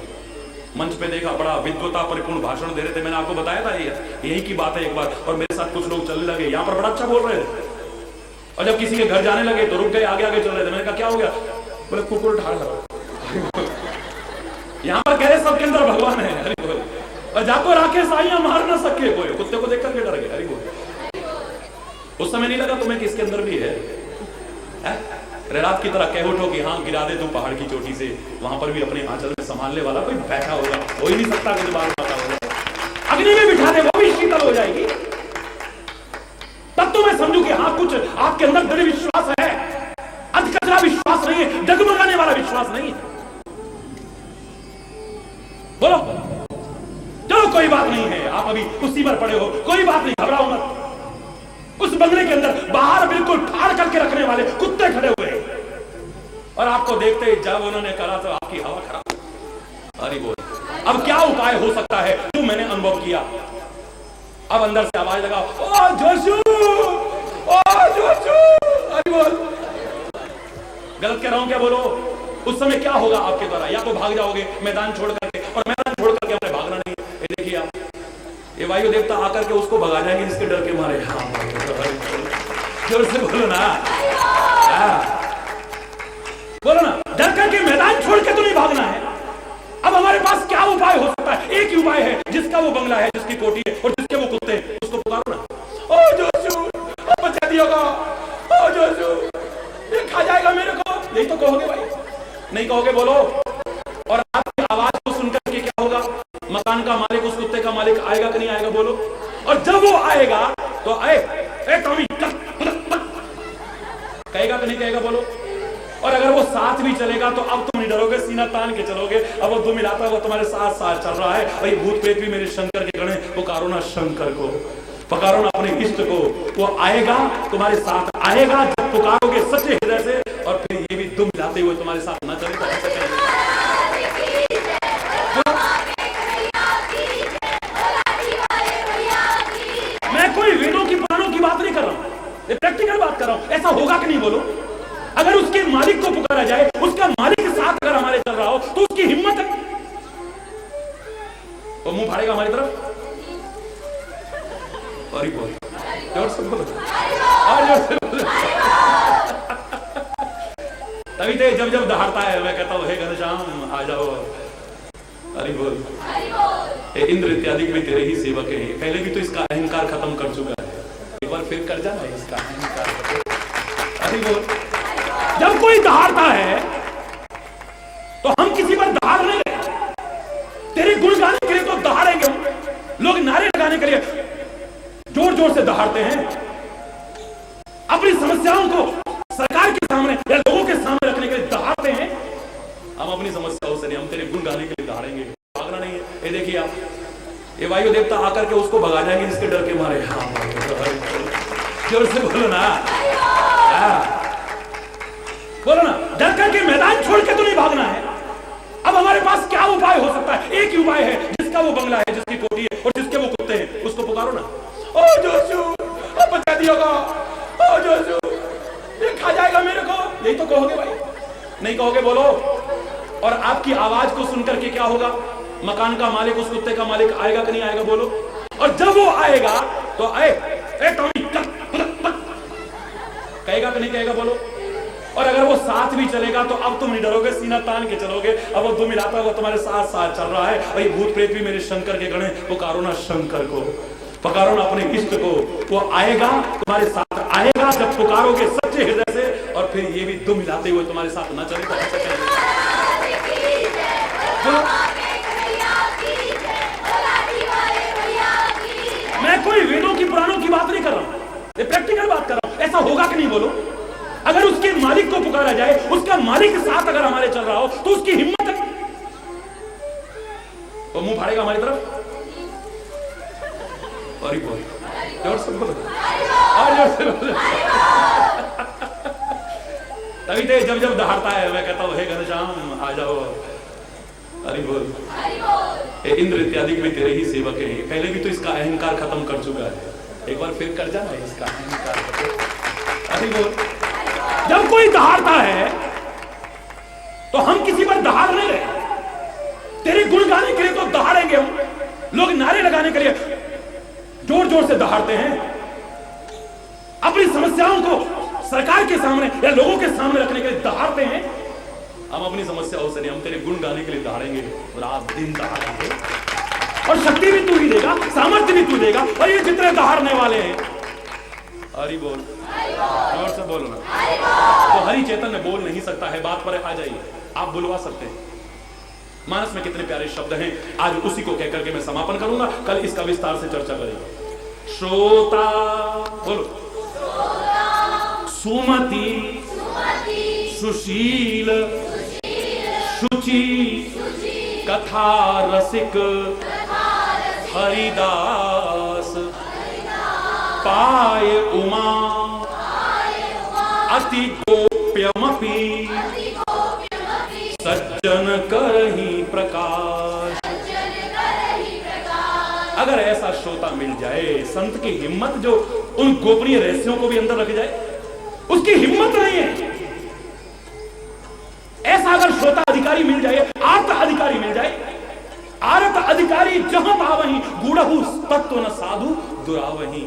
मंच पे देखा, बड़ा विद्वता परिपूर्ण भाषण दे रहे थे, मैंने आपको बताया था यही की बात है एक बार। और मेरे साथ कुछ लोग चलने लगे, यहां पर बड़ा अच्छा बोल रहे थे, और जब किसी के घर जाने लगे तो रुक गए, आगे आगे चल रहे थे। मैंने कहा क्या हो गया? बोले कुकुर ढाल रहा। यहां पर कह रहे सबके अंदर भगवान है, हरि बोल। और जाको राखे साइयां मार ना सके कोई, कुत्ते को देख करके डर गए, हरि बोल। उस समय नहीं लगा तुम्हें कि इसके अंदर भी है? रात की तरह कह उठो कि हाँ गिरा दे तू पहाड़ की चोटी से, वहां पर भी अपने आंचल में संभालने वाला कोई बैठा होगा, हो ही नहीं सकता कि बात पता होगा। अग्नि में बिठा दे वो भी शीतल हो जाएगी। तब तो मैं समझू कि हाँ कुछ आपके अंदर दृढ़ विश्वास है, अधकचरा विश्वास नहीं है, डगमगाने वाला विश्वास नहीं है। बोलो चलो कोई बात नहीं है, आप अभी उसी पर पड़े हो, कोई बात नहीं, घबराओ मत। उस बंगले के अंदर बाहर बिल्कुल ठाड़ करके रखने वाले कुत्ते खड़े हुए, और आपको देखते ही जब उन्होंने कहा तो आपकी हवा खराब। हरि बोल। अब क्या उपाय हो सकता है जो मैंने अनुभव किया? अब अंदर से आवाज लगा, ओ जोशू, ओ जोशू, हरि बोल। गलत कह रहा हूं क्या? बोलो। उस समय क्या होगा आपके द्वारा? या तो भाग जाओगे मैदान छोड़ करके, और मैदान छोड़ करके हमने भागना नहीं। ये देखिए आप, ये वायु देवता आकर के उसको भगा जाएंगे जिसके डर के मारे। हाँ जोर से बोलो ना, बोलो ना, डर करके मैदान छोड़ के तो नहीं भागना है। अब हमारे पास क्या उपाय हो सकता है? एक ही उपाय है, जिसका वो बंगला है, जिसकी कोठी है, और जिसके वो कुत्ते हैं, उसको पुकारो ना। ओ जोशू, बचा दियोगा, ओ जोशू, ये खा जाएगा मेरे को। यही तो कहोगे भाई, नहीं कहोगे? बोलो। और आपकी आवाज को सुनकर के क्या होगा? मकान का मालिक, उस कुत्ते का मालिक आएगा कि नहीं आएगा? बोलो। और जब वो आएगा तो कहेगा कि नहीं कहेगा? बोलो। और अगर वो साथ भी चलेगा तो अब तुम नहीं डरोगे, सीना तान के चलोगे। अब वो दो मिलाता वो तुम्हारे साथ साथ चल रहा है। भाई भूत प्रेत भी मेरे शंकर के गण है, पुकारो ना शंकर को, पुकारो ना अपने इष्ट को। वो आएगा, तुम्हारे साथ आएगा जब पुकारोगे सच्चे हृदय से। और फिर ये भी दुम मिलाते हुए तुम्हारे साथ न चले तो ऐसे कहेंगे। मैं कोई वेदों की पुराणों की बात नहीं कर रहा हूं, ये प्रैक्टिकल बात कर रहा हूं। ऐसा होगा कि नहीं? बोलो। अगर उसके मालिक को पुकारा जाए, उसका मालिक साथ अगर हमारे वो मुंह फाड़ेगा हमारी तरफ। और ही बोल, जोर से बोलो, और जोर से बोलो। तभी तो जब जब दहाड़ता है मैं कहता हूँ हे घनश्याम आ जाओ। हरि बोल। इंद्र इत्यादि भी तेरे ही सेवक है। पहले भी तो इसका अहंकार खत्म कर चुका है, एक बार फिर कर जाना इसका अहंकार। हरि बोल। जब कोई दहाड़ता है तो हम किसी पर दहाड़ नहीं रहे। तेरे गुण गाने के लिए तो दहाड़ेंगे हम। लोग नारे लगाने के लिए जोर जोर से दहाड़ते हैं। अपनी समस्याओं को सरकार के सामने या लोगों के सामने रखने के लिए दहाड़ते हैं। हम अपनी समस्याओं से नहीं, हम तेरे गुण गाने के लिए दहाड़ेंगे, भागना नहीं है। ये देखिए आप, ये वायु देवता आकर के उसको भगा जाएंगे जिसके डर के मारे। हाँ जोर से बोलो ना, बोलो ना। डर करके मैदान छोड़ के तो नहीं भागना है। अब हमारे पास क्या उपाय हो सकता है? एक ही उपाय है, जिसका वो बंगला है, जिसकी कोठी है और जिसके वो कुत्ते हैं, उसको पुकारो ना। ओ जोशु, बचा दियोगा, ओ जोशु, ये खा जाएगा मेरे को। यही तो कहोगे भाई, नहीं कहोगे? बोलो। और आपकी आवाज को सुनकर के क्या होगा? मकान का मालिक, उस कुत्ते का मालिक आएगा कि नहीं आएगा? बोलो। और जब वो आएगा तो टॉमी कहेगा कि नहीं कहेगा? बोलो। और अगर वो साथ भी चलेगा तो अब तुम नहीं डरोगे, सीना तान के चलोगे। अब वो 2 मिलाता हुआ तुम्हारे साथ साथ चल रहा है। और ये भूत प्रेत भी मेरे शंकर के गण हैं। पुकारो ना शंकर को, पुकारो ना अपने इष्ट को। वो आएगा, तुम्हारे साथ आएगा जब पुकारोगे सच्चे हृदय से। और फिर ये भी 2 मिलाते हुए तुम्हारे साथ ना चले तो ऐसा कैसे? मैं कोई वेदों की पुराणों की बात नहीं कर रहा हूं, ये प्रैक्टिकल बात कर रहा हूं। ऐसा होगा कि नहीं? बोलो। अगर उसके मालिक को पुकारा जाए, उसका मालिक के साथ अगर हमारे चल रहा हो तो उसकी हिम्मत है, वो मुंह फाड़ेगा हमारी तरफ। और ही बोल, जोर से बोलो, और जोर से बोलो। तभी तो जब जब दहाड़ता है मैं कहता हूँ हे घनश्याम आ जाओ। हरि बोल। इंद्र इत्यादि भी तेरे ही सेवक है। पहले भी तो इसका अहंकार खत्म कर चुका है, एक बार फिर कर जाना इसका अहंकार। हरि बोल। जब कोई दहाड़ता है तो हम किसी पर दहाड़ नहीं रहे। तेरे गुण गाने के लिए तो दहाड़ेंगे हम। लोग नारे लगाने के लिए जोर जोर से दहाड़ते हैं। अपनी समस्याओं को सरकार के सामने या लोगों के सामने रखने के लिए दहाड़ते हैं। हम अपनी समस्याओं से नहीं, हम तेरे गुण गाने के लिए दहाड़ेंगे, रात दिन दहाड़ेंगे। और शक्ति भी तू ही देगा, सामर्थ्य भी तू देगा। और ये जितने दहाड़ने वाले हैं, हरि बोल, जोर से बोलो ना। तो हरि चैतन्य बोल नहीं सकता है, बात पर आ जाइए। आप बुलवा सकते हैं। मानस में कितने प्यारे शब्द हैं, आज उसी को कहकर के मैं समापन करूंगा। कल इसका विस्तार से चर्चा करेंगे। श्रोता बोलो, सुमति, सुशील, शुचि, कथा रसिक, हरिदास, पाय उमा, अति गोप्यमपि, सज्जन करहि प्रकाश। अगर ऐसा श्रोता मिल जाए, संत की हिम्मत जो उन गोपनीय रहस्यों को भी अंदर रख जाए, उसकी हिम्मत नहीं है। ऐसा अगर श्रोता अधिकारी मिल जाए, आर्त अधिकारी मिल जाए, आर्त अधिकारी जहां पावहीं गूढ़हु तत्व न साधु दुरावहीं।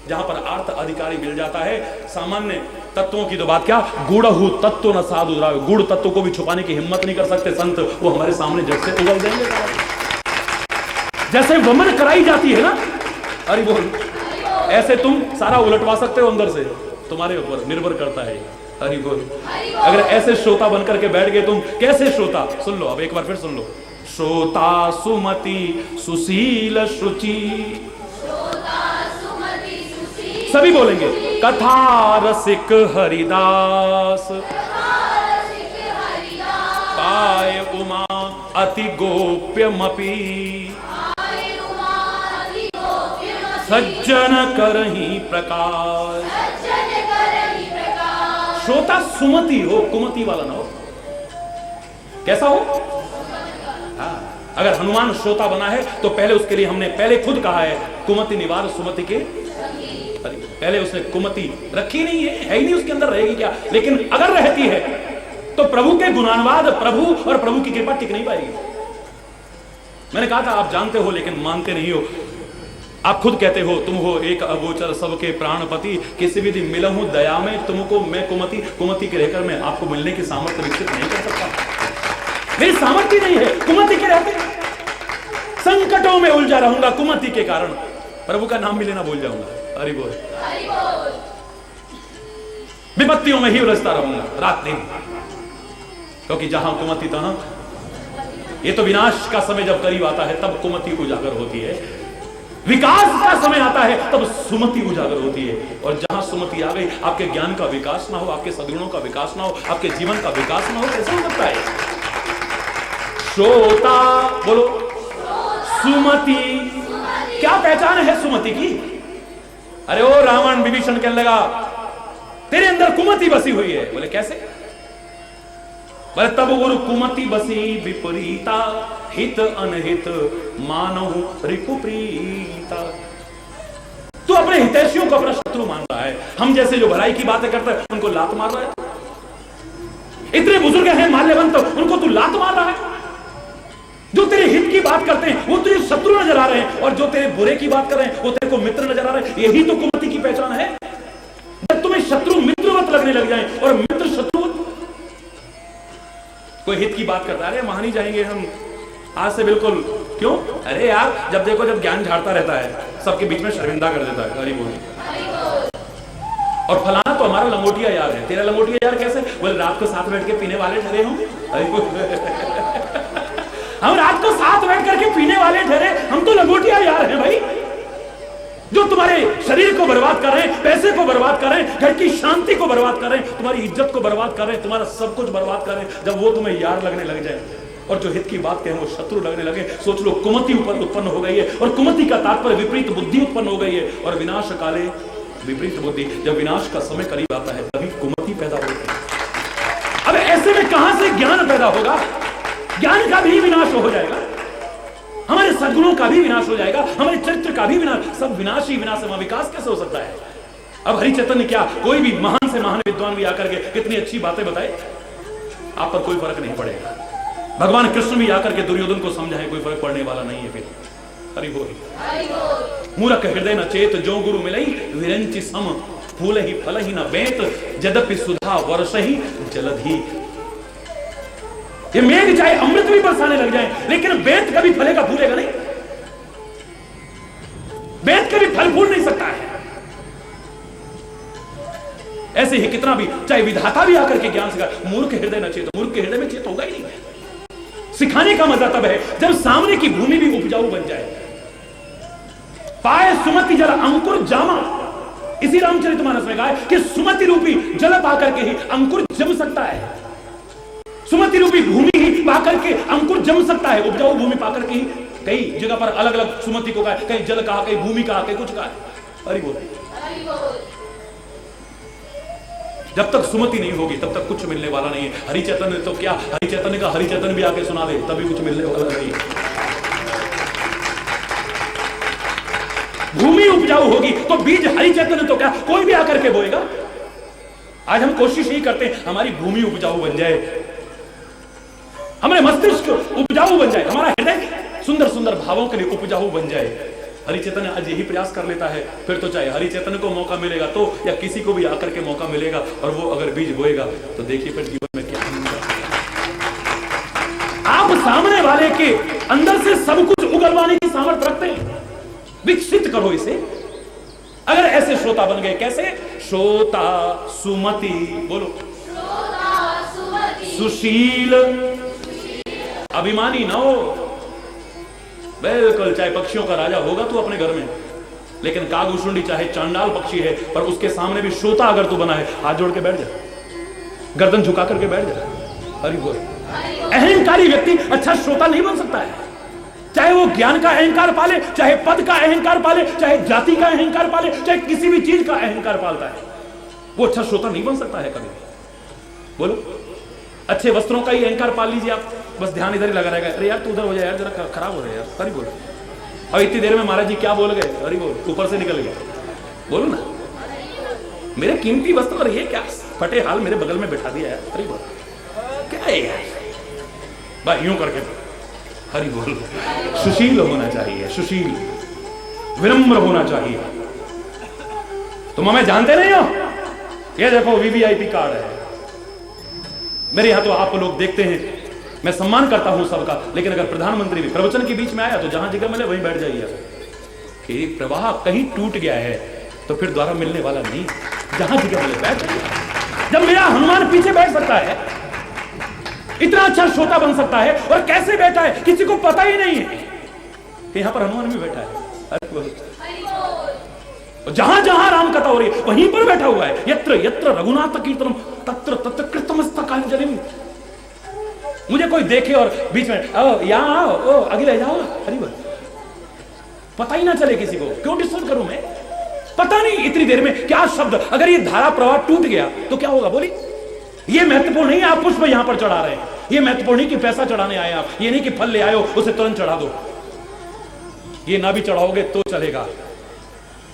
जहां पर अर्थ अधिकारी मिल जाता है, सामान्य तत्वों की तो बात क्या, गूढ़हु तत्व न साधु दुरावहीं। गूढ़ तत्व को भी छुपाने की हिम्मत नहीं कर सकते संत, वो हमारे सामने जब से उगल जाएंगे। जैसे वमन कराई जाती है ना, अरे बोल, ऐसे तुम सारा उलटवा सकते हो अंदर से, तुम्हारे ऊपर निर्भर करता है। हरि बोल। अगर ऐसे श्रोता बनकर के बैठ गए तुम, कैसे श्रोता? सुन लो, अब एक बार फिर सुन लो। श्रोता सुमति सुशील शुचि, सभी बोलेंगे। कथा रसिक हरिदास, पाय उमा अति गोप्यमपि, सज्जन करहि प्रकाश। श्रोता सुमति हो, कुमति वाला ना हो। कैसा हो? हाँ, अगर हनुमान श्रोता बना है तो पहले उसके लिए हमने पहले खुद कहा है कुमति निवार सुमति के। पहले उसने कुमति रखी नहीं है ही नहीं, उसके अंदर रहेगी क्या? लेकिन अगर रहती है तो प्रभु के गुणानुवाद, प्रभु और प्रभु की कृपा टिक नहीं पाएगी। मैंने कहा था आप जानते हो लेकिन मानते नहीं हो। आप खुद कहते हो तुम हो एक अगोचर सबके प्राणपति, किसी विधि मिलहूं दया में तुमको मैं कुमति। कुमति के रहकर मैं आपको मिलने की सामर्थ्य विकसित नहीं कर सकता, मेरी सामर्थ्य नहीं है कुमति के रहते। संकटों में उलझा रहूंगा कुमति के कारण, प्रभु का नाम भी लेना भूल जाऊंगा। हरि बोल। विपत्तियों में ही उलझता रहूंगा रात दिन, क्योंकि जहां कुमति तहां, ये तो विनाश का समय जब करीब आता है तब कुमति उजागर होती है, विकास का समय आता है तब सुमति उजागर होती है। और जहां सुमति आ गई, आपके ज्ञान का विकास ना हो, आपके सद्गुणों का विकास ना हो, आपके जीवन का विकास ना हो, कैसे हो सकता है? श्रोता बोलो, सुमति। क्या पहचान है सुमति की? अरे ओ रावण विभीषण कहने लगा तेरे अंदर कुमति बसी हुई है। बोले कैसे? बोले तब गुरु कुमति बसी विपरीता, हित अनहित मानहु रिपुप्रीता। तू अपने हितैषियों को अपना शत्रु मान रहा है। हम जैसे जो भलाई की बातें करते हैं उनको लात मार रहा है। इतने बुजुर्ग हैं माल्यवंत, उनको तू लात मार रहा है। जो तेरे हित की बात करते हैं वो तुझे शत्रु नजर आ रहे हैं, और जो तेरे बुरे की बात कर रहे हैं वो तेरे को मित्र नजर आ रहे हैं। यही तो कुमति की पहचान है। जब तुम्हें शत्रु मित्रवत लगने लग जाए और मित्र शत्रुवत। कोई हित की बात करता है, अरे वहां नहीं जाएंगे हम आज से बिल्कुल। क्यों? अरे यार जब देखो जब ज्ञान झाड़ता रहता है सबके बीच में शर्मिंदा कर देता है। हरि बोल। और फलाना तो हमारा लंगोटिया यार है। तेरा लंगोटिया यार कैसे? बोले रात को साथ बैठ के पीने वाले ठहरे हम। हम रात को साथ बैठ करके पीने वाले ठहरे, हम तो लंगोटिया यार हैं भाई। जो तुम्हारे शरीर को बर्बाद कर रहे हैं, पैसे को बर्बाद कर रहे हैं, घर की शांति को बर्बाद कर रहे हैं, तुम्हारी इज्जत को बर्बाद कर रहे हैं, तुम्हारा सब कुछ बर्बाद कर रहे हैं, जब वो तुम्हें यार लगने लग जाए और जो हित की बात कहें वो शत्रु लगने लगे, सोच लो कुमति ऊपर उत्पन्न हो गई है। और कुमति का तात्पर्य विपरीत बुद्धि उत्पन्न हो गई है। और विनाश काले विपरीत बुद्धि, जब विनाश का समय करीब आता है तभी कुमति पैदा होती है। अब ऐसे में कहां से ज्ञान पैदा होगा? ज्ञान का भी विनाश हो जाएगा, हमारे सद्गुणों का भी विनाश हो जाएगा, हमारे चरित्र का भी विनाश। सब विनाश ही विनाश है, विकास कैसे हो सकता है? अब हरि चैतन्य क्या, कोई भी महान से महान विद्वान भी आकर के कितनी अच्छी बातें बताए, आप पर कोई फर्क नहीं पड़ेगा। भगवान कृष्ण भी आकर के दुर्योधन को समझाए, कोई फर्क पड़ने वाला नहीं है। फिर हरि बोल। मूर्ख हृदय न चेत, जो गुरु मिलई विरंचि सम, फूल ही फल ही न बेत, यद्यपि सुधा वर्ष ही जलधि। ये मेघ चाहे अमृत भी बरसाने लग जाए, लेकिन बेत कभी फलेगा फूलेगा नहीं। बेत कभी फल फूल नहीं सकता है। ऐसे ही कितना भी चाहे विधाता भी आकर के ज्ञान सिखा, मूर्ख हृदय न चेत, मूर्ख के हृदय में चेत होगा ही नहीं। सिखाने का मजा तब है जब सामने की भूमि भी उपजाऊ बन जाए। पाए सुमति जल अंकुर जामा, इसी रामचरितमानस में कहा है कि सुमति रूपी जल पाकर के ही अंकुर जम सकता है। सुमति रूपी भूमि ही पाकर के अंकुर जम सकता है। उपजाऊ भूमि पाकर के ही, कई जगह पर अलग अलग सुमति को कहा, कहीं जल कहा, कहीं भूमि कहा, कहीं कुछ कहा। हरि बोल। जब तक सुमति नहीं होगी तब तक कुछ मिलने वाला नहीं है। हरि चैतन्य तो क्या, हरि चैतन्य का हरि चैतन्य भी आके सुना दे तभी कुछ मिलने वाला नहीं है। भूमि उपजाऊ होगी तो बीज हरि चैतन्य तो क्या कोई भी आकर के बोएगा। आज हम कोशिश ही करते हैं हमारी भूमि उपजाऊ बन जाए, हमारे मस्तिष्क उपजाऊ बन जाए, हमारा हृदय सुंदर सुंदर भावों के लिए उपजाऊ बन जाए। हरि चैतन्य आज यही प्रयास कर लेता है। फिर तो चाहे हरि चैतन्य को मौका मिलेगा तो, या किसी को भी आकर के मौका मिलेगा और वो अगर बीज बोएगा तो देखिए फिर जीवन में क्या होगा। आप सामने वाले के अंदर से सब कुछ उगलवाने की सामर्थ्य रखते हैं, विकसित करो इसे। अगर ऐसे श्रोता बन गए, कैसे? श्रोता सुमति, बोलो सुशील, अभिमानी ना हो। बिल्कुल, चाहे पक्षियों का राजा होगा तू अपने घर में, लेकिन कागभूषुंडी चाहे चांडाल पक्षी है, पर उसके सामने भी श्रोता अगर तू बना है, हाथ जोड़ के बैठ जा, गर्दन झुका करके बैठ जा। हरि बोल। अहंकारी व्यक्ति अच्छा श्रोता नहीं बन सकता है। चाहे वो ज्ञान का अहंकार पाले, चाहे पद का अहंकार पाले, चाहे जाति का अहंकार पाले, चाहे किसी भी चीज का अहंकार पालता है, वो अच्छा श्रोता नहीं बन सकता है कभी। बोलो, अच्छे वस्त्रों का ही अहंकार पाल लीजिए आप, बस ध्यान इधर ही लगा रहेगा। अरे यार तू उधर हो जाए यार, जरा खराब हो रहा है यार। हरि बोल। और इतनी देर में महाराज जी क्या बोल गए? हरि बोल। ऊपर से निकल गए। बोलो ना, मेरे कीमती वस्त्र और ये क्या फटे हाल मेरे बगल में बैठा दिया यार। हरि बोल। क्या है यार? भाई यूं करके हरि बोल। सुशील होना चाहिए, सुशील, विनम्र होना चाहिए। तुम हमें जानते नहीं हो? ये देखो वीवीआईपी कार्ड है मेरे यहां, तो आप लोग देखते हैं, मैं सम्मान करता हूं सबका, लेकिन अगर प्रधानमंत्री भी प्रवचन के बीच में आया तो जहां जगह मिले वहीं बैठ जाइए। कि प्रवाह कहीं टूट गया है तो फिर द्वारा मिलने वाला नहीं, जहां जगह मिले बैठ जाइए। जब मेरा हनुमान पीछे बैठ सकता है, इतना अच्छा श्रोता बन सकता है, और कैसे बैठा है किसी को पता ही नहीं है कि यहां पर हनुमान भी बैठा है। जहां जहां राम कथा हो रही है वहीं पर बैठा हुआ है। यत्र यत्र रघुनाथ कीर्तनम तत्र तत्र कृतमस्तकांजलिम। मुझे कोई देखे और बीच में यहां आओ, अगले जाओ, हरि बोल, पता ही ना चले किसी को। क्यों डिस्टर्ब करूं मैं? पता नहीं इतनी देर में क्या शब्द, अगर ये धारा प्रवाह टूट गया तो क्या होगा? बोली, ये महत्वपूर्ण नहीं है आप पुष्प यहां पर चढ़ा रहे हैं, ये महत्वपूर्ण नहीं कि पैसा चढ़ाने आए आप, ये नहीं कि फल ले आए हो उसे तुरंत चढ़ा दो, ये ना भी चढ़ाओगे तो चलेगा,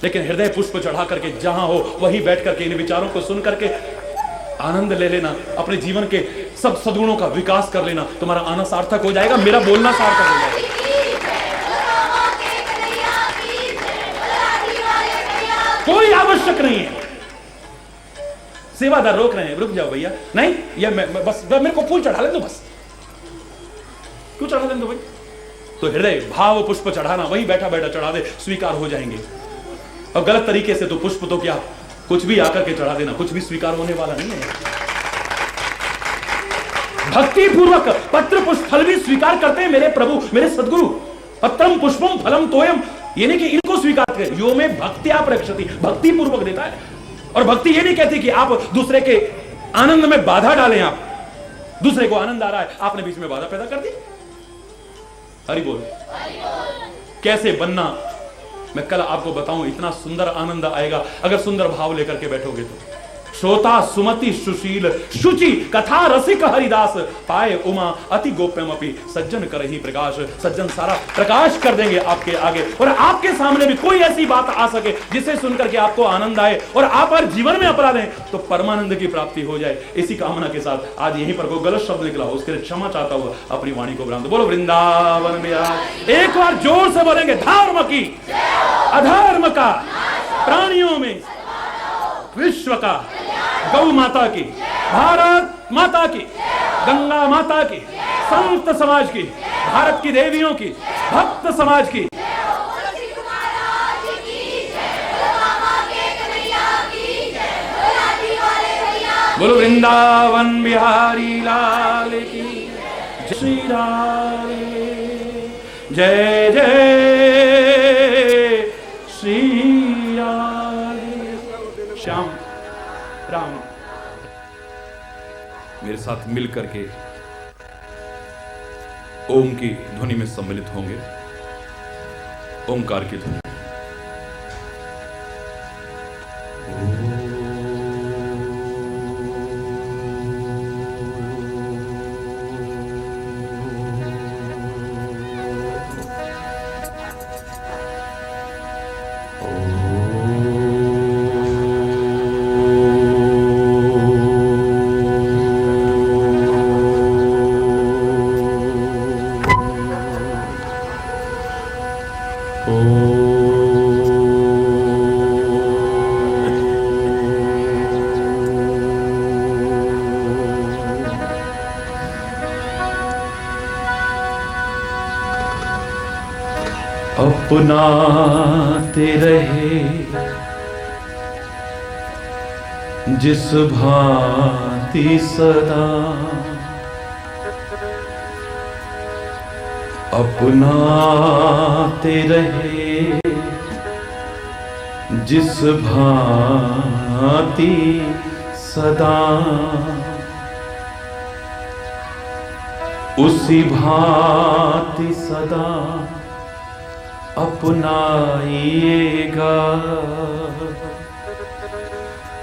लेकिन हृदय पुष्प चढ़ा करके जहां हो वहीं बैठ करके इन विचारों को सुन करके आनंद ले लेना, अपने जीवन के सब सद्गुणों का विकास कर लेना, तुम्हारा आना सार्थक हो जाएगा, मेरा बोलना सार्थक हो जाएगा। कोई आवश्यक नहीं है। सेवादार रोक रहे हैं, रुक जाओ भैया, नहीं ये बस मेरे को फूल चढ़ा ले दो, बस क्यों चढ़ा ले दो भाई? तो हृदय भाव पुष्प चढ़ाना, वही बैठा बैठा चढ़ा दे, स्वीकार हो जाएंगे। और गलत तरीके से तो पुष्प तो क्या, कुछ भी आकर के चढ़ा देना, कुछ भी स्वीकार होने वाला नहीं है। भक्ति पूर्वक पत्र पुष्प फल भी स्वीकार करते हैं मेरे प्रभु, मेरे सदगुरु। पत्रम पुष्पम फलम तोयम, ये नहीं कि इनको स्वीकार करें, यो में भक्ति आप रक्षति, भक्ति पूर्वक देता है। और भक्ति ये नहीं कहती कि आप दूसरे के आनंद में बाधा डालें, आप दूसरे को आनंद आ रहा है आपने बीच में बाधा पैदा कर दी। हरि बोल। कैसे बनना मैं कल आपको बताऊं, इतना सुंदर आनंद आएगा अगर सुंदर भाव लेकर के बैठोगे तो। श्रोता सुमति सुशील शुचि कथा रसिक हरिदास, पाए उमा अति गोप्यम अपि सज्जन करहि प्रकाश। सज्जन सारा प्रकाश कर देंगे आपके आगे, और आपके सामने भी कोई ऐसी बात आ सके जिसे सुनकर के आपको आनंद आए और आप हर जीवन में अपना लें तो परमानंद की प्राप्ति हो जाए। इसी कामना के साथ आज यहीं पर कोई गलत शब्द निकला हो उसके लिए क्षमा चाहता हुआ अपनी वाणी को विराम। बोलो वृंदावन बिहारी। एक बार जोर से बोलेंगे, धर्म की अधर्म का, प्राणियों में विश्व का, गौ माता की, भारत माता की, गंगा माता की, संत समाज की, भारत की देवियों की, भक्त समाज की। बोलो वृंदावन बिहारी लाल की जय। श्री राधे जय जय श्री राधे। श्याम राम मेरे साथ मिल करके ओम की ध्वनि में सम्मिलित होंगे। ओमकार की ध्वनि। अपनाते रहे जिस भांति सदा, अपनाते रहे जिस भांति सदा, उसी भांति सदा अपनाइएगा,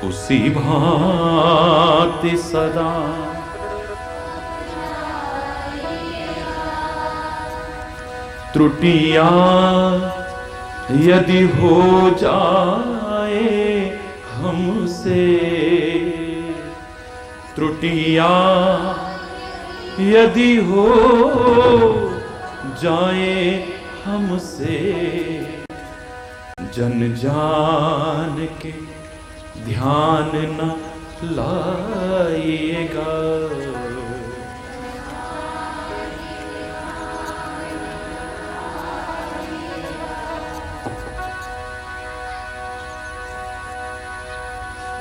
उसी भांति सदा। त्रुटियां यदि हो जाए हमसे, त्रुटियां यदि हो जाए हमसे, जन जान के ध्यान न लाइएगा।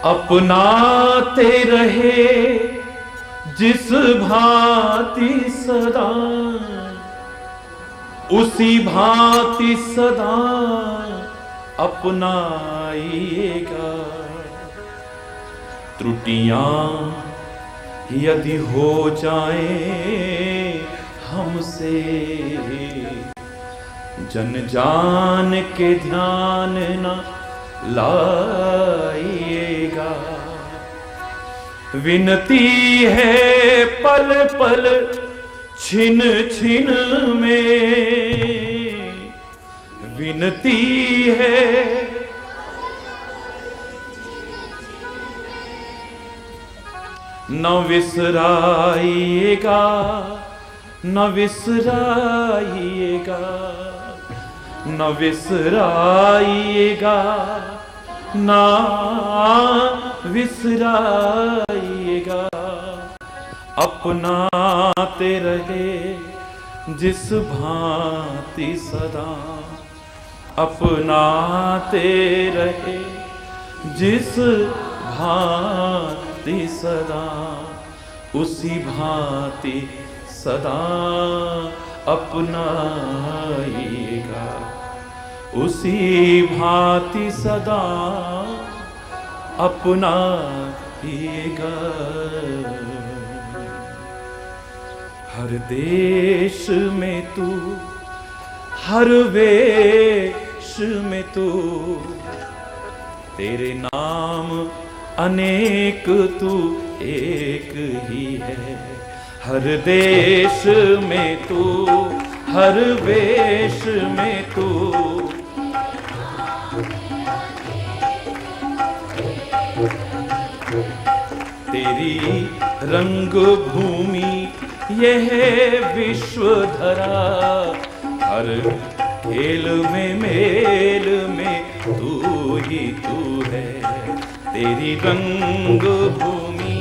अपनाते रहे जिस भांति सदा, उसी भांति सदा अपनाइएगा। त्रुटियां यदि हो जाएं हमसे, जन जान के ध्यान न लाइएगा। विनती है पल पल छिन छिन में, विनती है न विसराइएगा, न विसराइएगा, न विसराइएगा, ना विसराइएगा। अपनाते रहे जिस भांति सदा, अपनाते रहे जिस भांति सदा, उसी भांति सदा अपनाइएगा। उसी भांति सदा अपनाइएगा। हर देश में तू, हर वेश में तू, तेरे नाम अनेक तू एक ही है। हर देश में तू, हर वेश में तू, तेरी रंग भूमि यह विश्व धरा। हर खेल में मेल में तू ही तू है, तेरी रंग भूमि।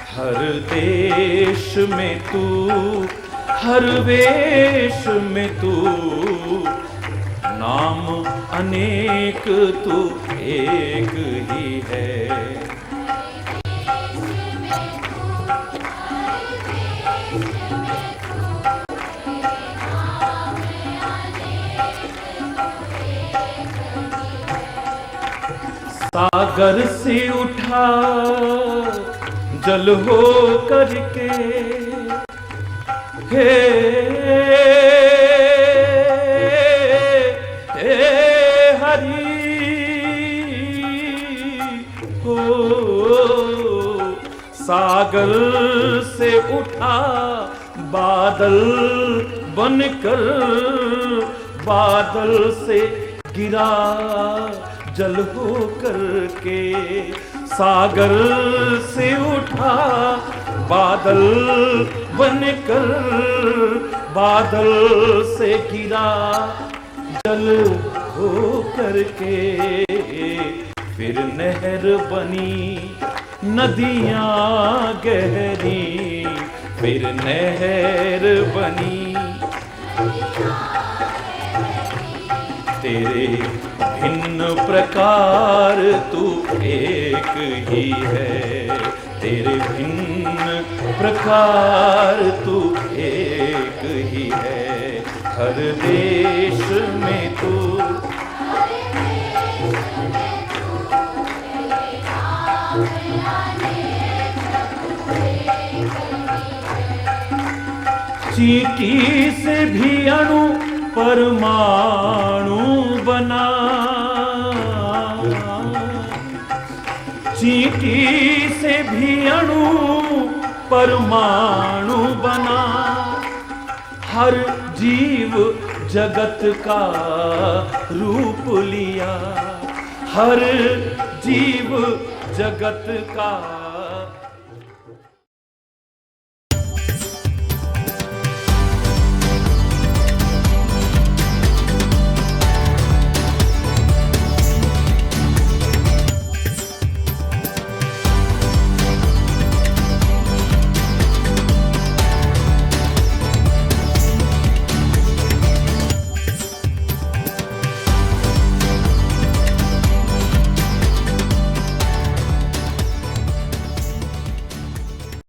हर देश में तू, हर वेश में तू, नाम अनेक तू एक ही है। सागर से उठा जल हो करके, हे हरि हो। सागर से उठा बादल बनकर, बादल से गिरा जल हो करके। सागर से उठा बादल बनकर, बादल से गिरा जल हो करके। फिर नहर बनी नदियां गहरी, फिर नहर बनी। तेरे भिन्न प्रकार तू एक ही है, तेरे भिन्न प्रकार तू एक ही है। हर देश में तू, चींटी से भी अणु परमाणु बना, चींटी से भी अणु परमाणु बना। हर जीव जगत का रूप लिया, हर जीव जगत का